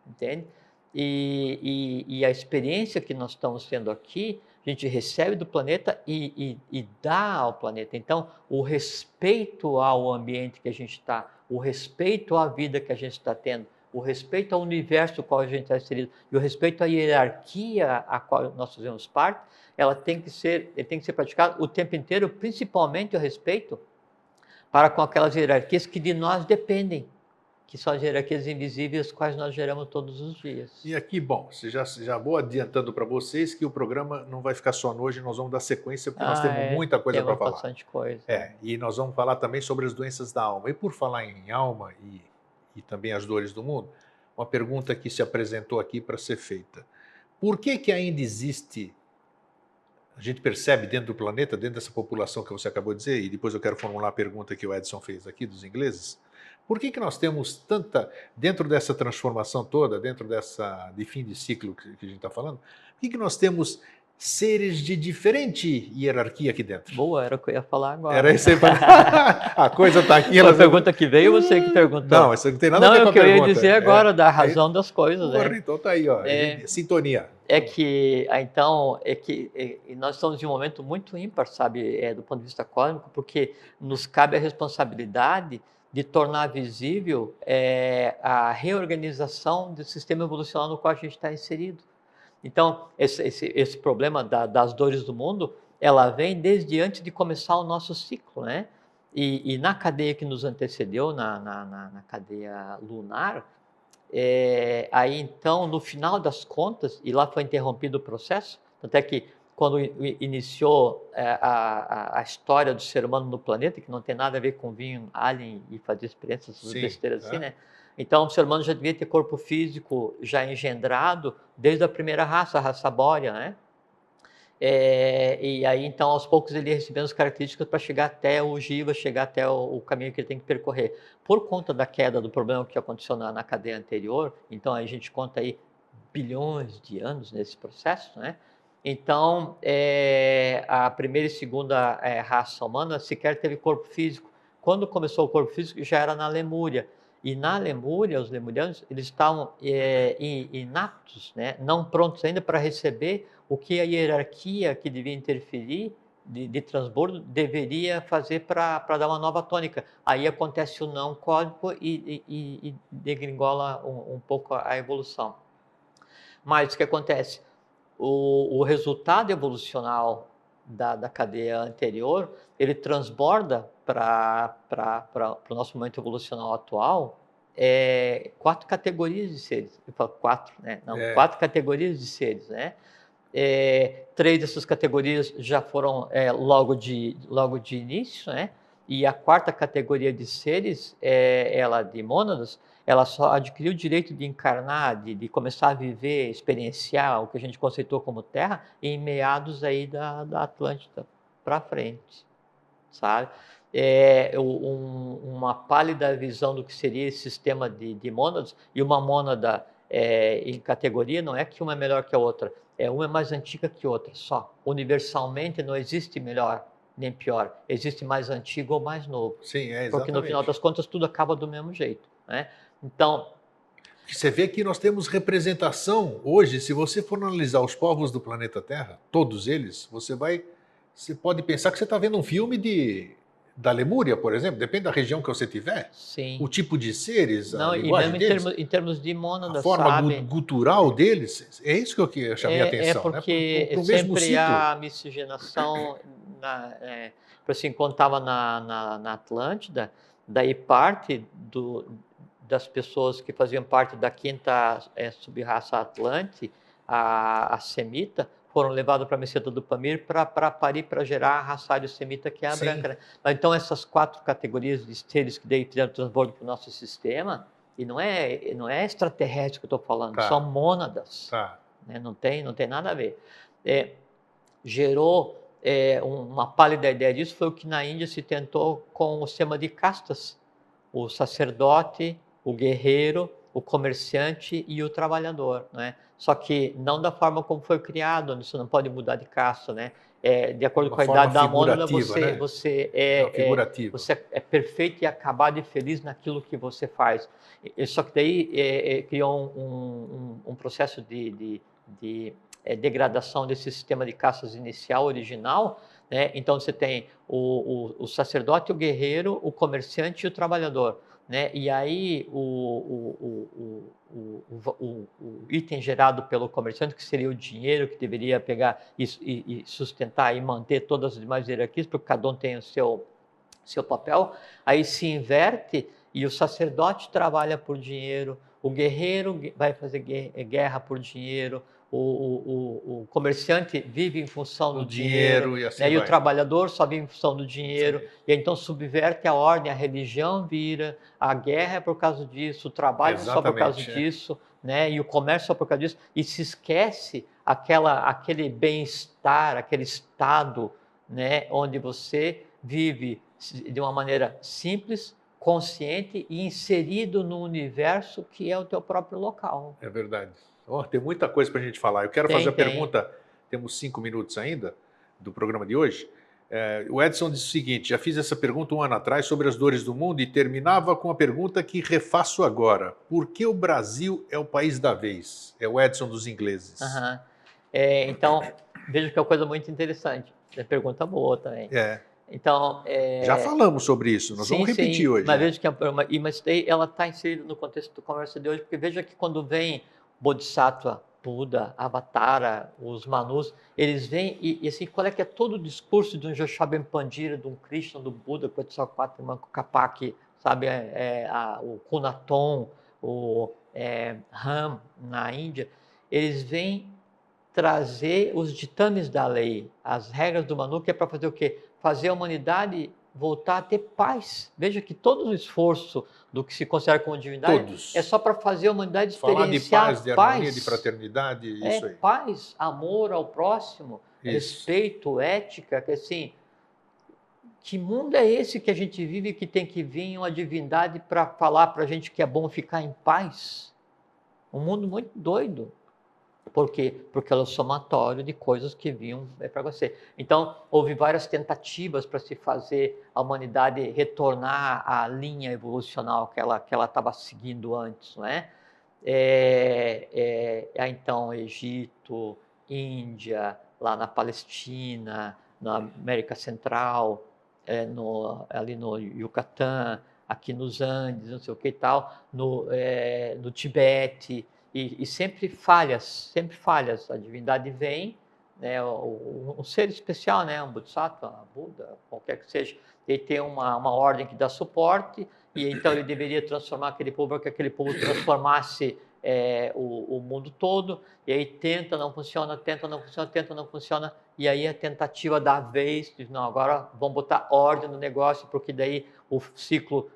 entende? E a experiência que nós estamos tendo aqui, a gente recebe do planeta e dá ao planeta. Então, o respeito ao ambiente que a gente está, o respeito à vida que a gente está tendo, o respeito ao universo no qual a gente está inserido e o respeito à hierarquia a qual nós fazemos parte, ele tem que ser praticado o tempo inteiro, principalmente o respeito para com aquelas hierarquias que de nós dependem, que são as hierarquias invisíveis, as quais nós geramos todos os dias. E aqui, bom, já vou adiantando para vocês que o programa não vai ficar só hoje, nós vamos dar sequência, porque nós temos muita coisa para falar. Bastante coisa. E nós vamos falar também sobre as doenças da alma. E por falar em alma e também as dores do mundo, uma pergunta que se apresentou aqui para ser feita. Por que ainda existe, a gente percebe dentro do planeta, dentro dessa população que você acabou de dizer, e depois eu quero formular a pergunta que o Edson fez aqui dos ingleses, por que nós temos tanta, dentro dessa transformação toda, dentro de fim de ciclo que a gente está falando, por que nós temos seres de diferente hierarquia aqui dentro? Boa, era o que eu ia falar agora. Era isso aí. A coisa está aqui. A pergunta que veio, você que perguntou. Não, isso não tem nada a ver com a pergunta. Não, é o que eu ia dizer agora, da razão das coisas. Então tá aí, ó, sintonia. É que, então, nós estamos em um momento muito ímpar, sabe, do ponto de vista cósmico, porque nos cabe a responsabilidade de tornar visível a reorganização do sistema evolucional no qual a gente está inserido. Então, esse problema das dores do mundo, ela vem desde antes de começar o nosso ciclo, né? E na cadeia que nos antecedeu, na cadeia lunar, aí então, no final das contas, e lá foi interrompido o processo, até que quando iniciou a história do ser humano no planeta, que não tem nada a ver com vinho, alien e fazer experiências, besteiras assim, né? Então, o ser humano já devia ter corpo físico já engendrado desde a primeira raça, a raça bórea, né? E aí, então, aos poucos, ele ia recebendo as características para chegar até o Jiva, chegar até o caminho que ele tem que percorrer. Por conta da queda do problema que aconteceu na cadeia anterior, então a gente conta aí bilhões de anos nesse processo, né? Então, a primeira e segunda raça humana sequer teve corpo físico. Quando começou o corpo físico, já era na Lemúria. E na Lemúria, os lemurianos, eles estavam inaptos, né? Não prontos ainda para receber o que a hierarquia que devia interferir de transbordo deveria fazer para dar uma nova tônica. Aí acontece o não cósmico e degringola um pouco a evolução. Mas o que acontece? O resultado evolucional da cadeia anterior, ele transborda para o nosso momento evolucional atual 4 categorias de seres. Eu falo 4, né? Não, 4 categorias de seres, né? 3 dessas categorias já foram logo de início, né? E a 4ª categoria de seres, ela de mônadas, ela só adquiriu o direito de encarnar, de começar a viver, experienciar o que a gente conceitou como Terra em meados aí da Atlântida para frente, sabe? Uma pálida visão do que seria esse sistema de mônadas, e uma mônada em categoria não é que uma é melhor que a outra, uma é mais antiga que outra, só. Universalmente não existe melhor nem pior, existe mais antigo ou mais novo. Sim, exatamente. Porque no final das contas tudo acaba do mesmo jeito, né? Então, você vê que nós temos representação hoje, se você for analisar os povos do planeta Terra, todos eles, você pode pensar que você está vendo um filme da Lemúria, por exemplo, depende da região que você tiver. Sim. O tipo de seres, não, a linguagem e mesmo deles, em termos de mônadas, a forma sabe? gutural deles, é isso que eu chamei a atenção. Porque pro mesmo sempre ciclo. há miscigenação, assim, quando estava na Atlântida, daí parte das pessoas que faziam parte da 5ª subraça Atlante, a semita, foram levadas para a meseta do Pamir para parir, para gerar a raça semita, que é a Sim. branca. Né? Então, essas 4 categorias de seres que daí fizeram transbordo para o nosso sistema, e não é extraterrestre que eu estou falando, são mônadas. Né? Não tem nada a ver. Gerou uma pálida ideia disso, foi o que na Índia se tentou com o sistema de castas. O sacerdote, o guerreiro, o comerciante e o trabalhador, né? Só que não da forma como foi criado, onde você não pode mudar de casta, né? De acordo com a idade da mônada, você é perfeito e acabado e feliz naquilo que você faz. Só que daí criou um processo de degradação desse sistema de castas inicial, original, né? Então você tem o sacerdote, o guerreiro, o comerciante e o trabalhador. Né? E aí o item gerado pelo comerciante, que seria o dinheiro, que deveria pegar e sustentar e manter todas as demais hierarquias, porque cada um tem o seu papel, aí se inverte e o sacerdote trabalha por dinheiro, o guerreiro vai fazer guerra por dinheiro, o comerciante vive em função do dinheiro, e assim né? E o trabalhador só vive em função do dinheiro. Sim. E então subverte a ordem, a religião vira, a guerra é por causa disso, o trabalho é só por causa disso, né? E o comércio só por causa disso, e se esquece aquele bem-estar, aquele estado, né? Onde você vive de uma maneira simples, consciente e inserido no universo que é o teu próprio local. É verdade. Tem muita coisa para a gente falar. Eu quero fazer a pergunta, temos 5 minutos ainda do programa de hoje. O Edson disse o seguinte: já fiz essa pergunta 1 ano atrás sobre as dores do mundo e terminava com a pergunta que refaço agora. Por que o Brasil é o país da vez? É o Edson dos ingleses. Então, vejo que é uma coisa muito interessante. É pergunta boa também. Então, já falamos sobre isso, nós vamos repetir hoje. Mas veja que ela está inserida no contexto da conversa de hoje, porque veja que quando vem Bodhisattva, Buda, Avatara, os Manus, eles vêm e assim, qual é que é todo o discurso de um Joshabem Pandira, de um Krishna, do Buda, Quetzalcoatl, Manco Capac, sabe, o Kunaton, o Ram na Índia, eles vêm trazer os ditames da lei, as regras do Manu, que é para fazer o quê? Fazer a humanidade voltar a ter paz. Veja que todo o esforço do que se considera como divindade é só para fazer a humanidade experienciar falar de paz, de harmonia, de fraternidade, isso aí. Paz, amor ao próximo, respeito, ética, que assim, que mundo é esse que a gente vive que tem que vir uma divindade para falar para a gente que é bom ficar em paz? Um mundo muito doido. Por quê? Porque ela é o somatório de coisas que vinham para você. Então, houve várias tentativas para se fazer a humanidade retornar à linha evolucional que ela estava seguindo antes, não é? Então, Egito, Índia, lá na Palestina, na América Central, ali no Yucatán, aqui nos Andes, não sei o que e tal, no Tibete, e sempre falhas, a divindade vem, né, um ser especial, né, um Bodhisattva, um Buda, qualquer que seja, ele tem uma ordem que dá suporte, e então ele deveria transformar aquele povo para que aquele povo transformasse o mundo todo, e aí tenta, não funciona, tenta, não funciona, tenta, não funciona, e aí a tentativa da vez, diz, não, agora vamos botar ordem no negócio, porque daí o ciclo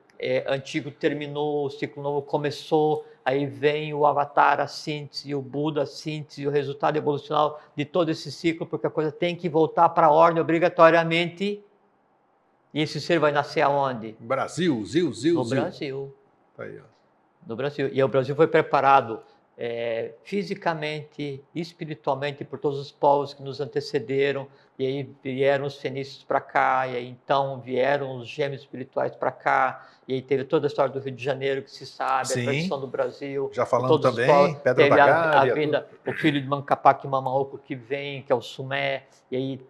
antigo terminou, o ciclo novo começou, aí vem o Avatar, a síntese, o Buda, a síntese, o resultado evolucional de todo esse ciclo, porque a coisa tem que voltar para a ordem obrigatoriamente. E esse ser vai nascer aonde? Brasil, no Brasil. Tá aí, ó. No Brasil. E o Brasil foi preparado fisicamente, espiritualmente por todos os povos que nos antecederam, e aí vieram os fenícios para cá, e aí então vieram os gêmeos espirituais para cá, e aí teve toda a história do Rio de Janeiro que se sabe, Sim. a tradição do Brasil. Já falamos também, povos, Pedra da Gávea, vinda, o filho de Mancapac Mamaoco que vem, que é o Sumé, e aí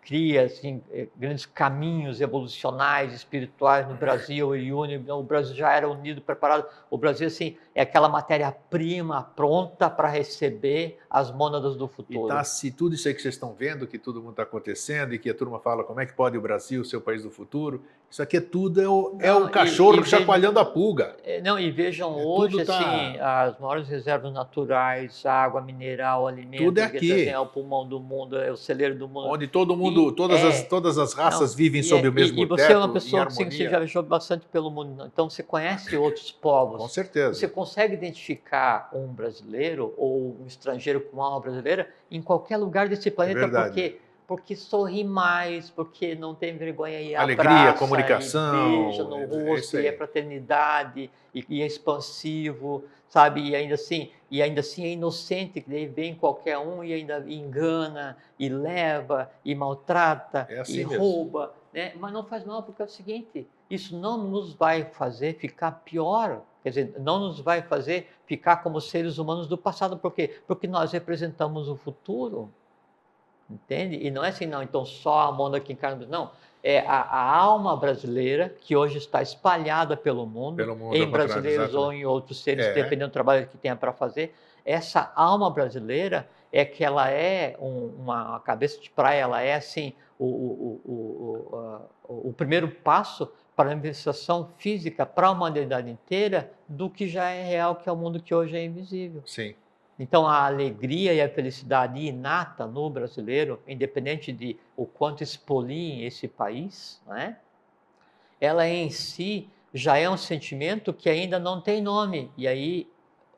cria assim, grandes caminhos evolucionais, espirituais no Brasil, e une, o Brasil já era unido, preparado. O Brasil assim, é aquela matéria-prima pronta para receber as mônadas do futuro. E tá, se tudo isso aí que vocês estão vendo, que todo mundo está acontecendo, e que a turma fala como é que pode o Brasil ser o país do futuro, isso aqui é tudo o cachorro chacoalhando a pulga. Não, e vejam, hoje, assim, as maiores reservas naturais, água, mineral, alimento, tudo é aqui. É o pulmão do mundo, é o celeiro do mundo. Onde todo mundo, todas as raças vivem sob o mesmo teto, e você é uma pessoa que você já viajou bastante pelo mundo, então você conhece outros povos. Com certeza. Você consegue identificar um brasileiro ou um estrangeiro com alma brasileira em qualquer lugar desse planeta, porque sorri mais, porque não tem vergonha e alegria, abraça, comunicação, e beija no rosto, e é fraternidade, e é expansivo, sabe? E ainda assim é inocente, que daí vem qualquer um e ainda engana, e leva, e maltrata, assim e rouba, né? Mas não faz mal, porque é o seguinte, isso não nos vai fazer ficar pior, quer dizer, não nos vai fazer ficar como seres humanos do passado, por quê? Porque nós representamos o futuro. Entende? E não é assim, não, então só a Mônica que encarna, não. É a alma brasileira que hoje está espalhada pelo mundo em brasileiros ou em outros seres, dependendo do trabalho que tenha para fazer. Essa alma brasileira é que ela é uma cabeça de praia, ela é assim o primeiro passo para a manifestação física para a humanidade inteira do que já é real, que é o mundo que hoje é invisível. Sim. Então, a alegria e a felicidade inata no brasileiro, independente de o quanto expoliem esse país, né? Ela em si já é um sentimento que ainda não tem nome. E aí,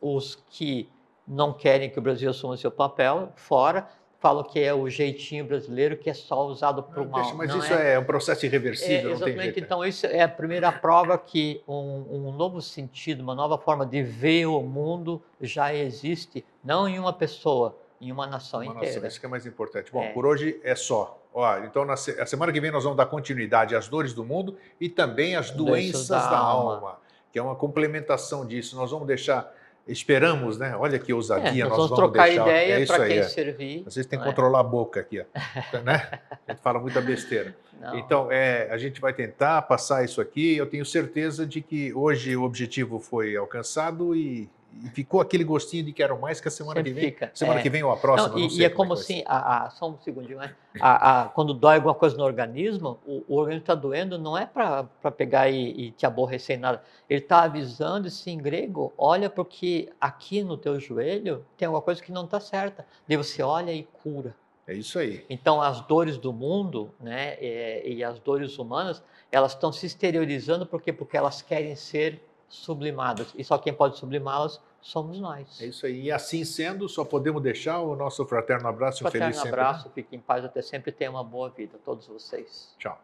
os que não querem que o Brasil assuma seu papel fora, falam que é o jeitinho brasileiro, que é só usado para o mal. Mas isso é um processo irreversível, não tem jeito. Então, isso é a primeira prova que um novo sentido, uma nova forma de ver o mundo já existe, não em uma pessoa, em uma nação inteira. Isso que é mais importante. Bom, por hoje é só. Então, a semana que vem nós vamos dar continuidade às dores do mundo e também às doenças da alma, que é uma complementação disso. Nós vamos deixar... Esperamos, né? Olha que ousadia, nós vamos trocar deixar... ideia para quem servir. Vocês têm que controlar a boca aqui, ó. Né? A gente fala muita besteira. Não. Então, a gente vai tentar passar isso aqui. Eu tenho certeza de que hoje o objetivo foi alcançado e ficou aquele gostinho de quero mais, que a semana que vem. Semana que vem ou a próxima, não sei. E é como assim, só um segundinho, né? Quando dói alguma coisa no organismo, o organismo está doendo, não é para pegar e te aborrecer em nada. Ele está avisando isso em grego, olha, porque aqui no teu joelho tem alguma coisa que não está certa. Daí você olha e cura. É isso aí. Então, as dores do mundo, né, e as dores humanas, elas estão se exteriorizando porque elas querem ser sublimadas. E só quem pode sublimá-las somos nós. É isso aí. E assim sendo, só podemos deixar o nosso fraterno abraço e um feliz sempre. Fraterno abraço, fiquem em paz, até sempre, tenham uma boa vida, todos vocês. Tchau.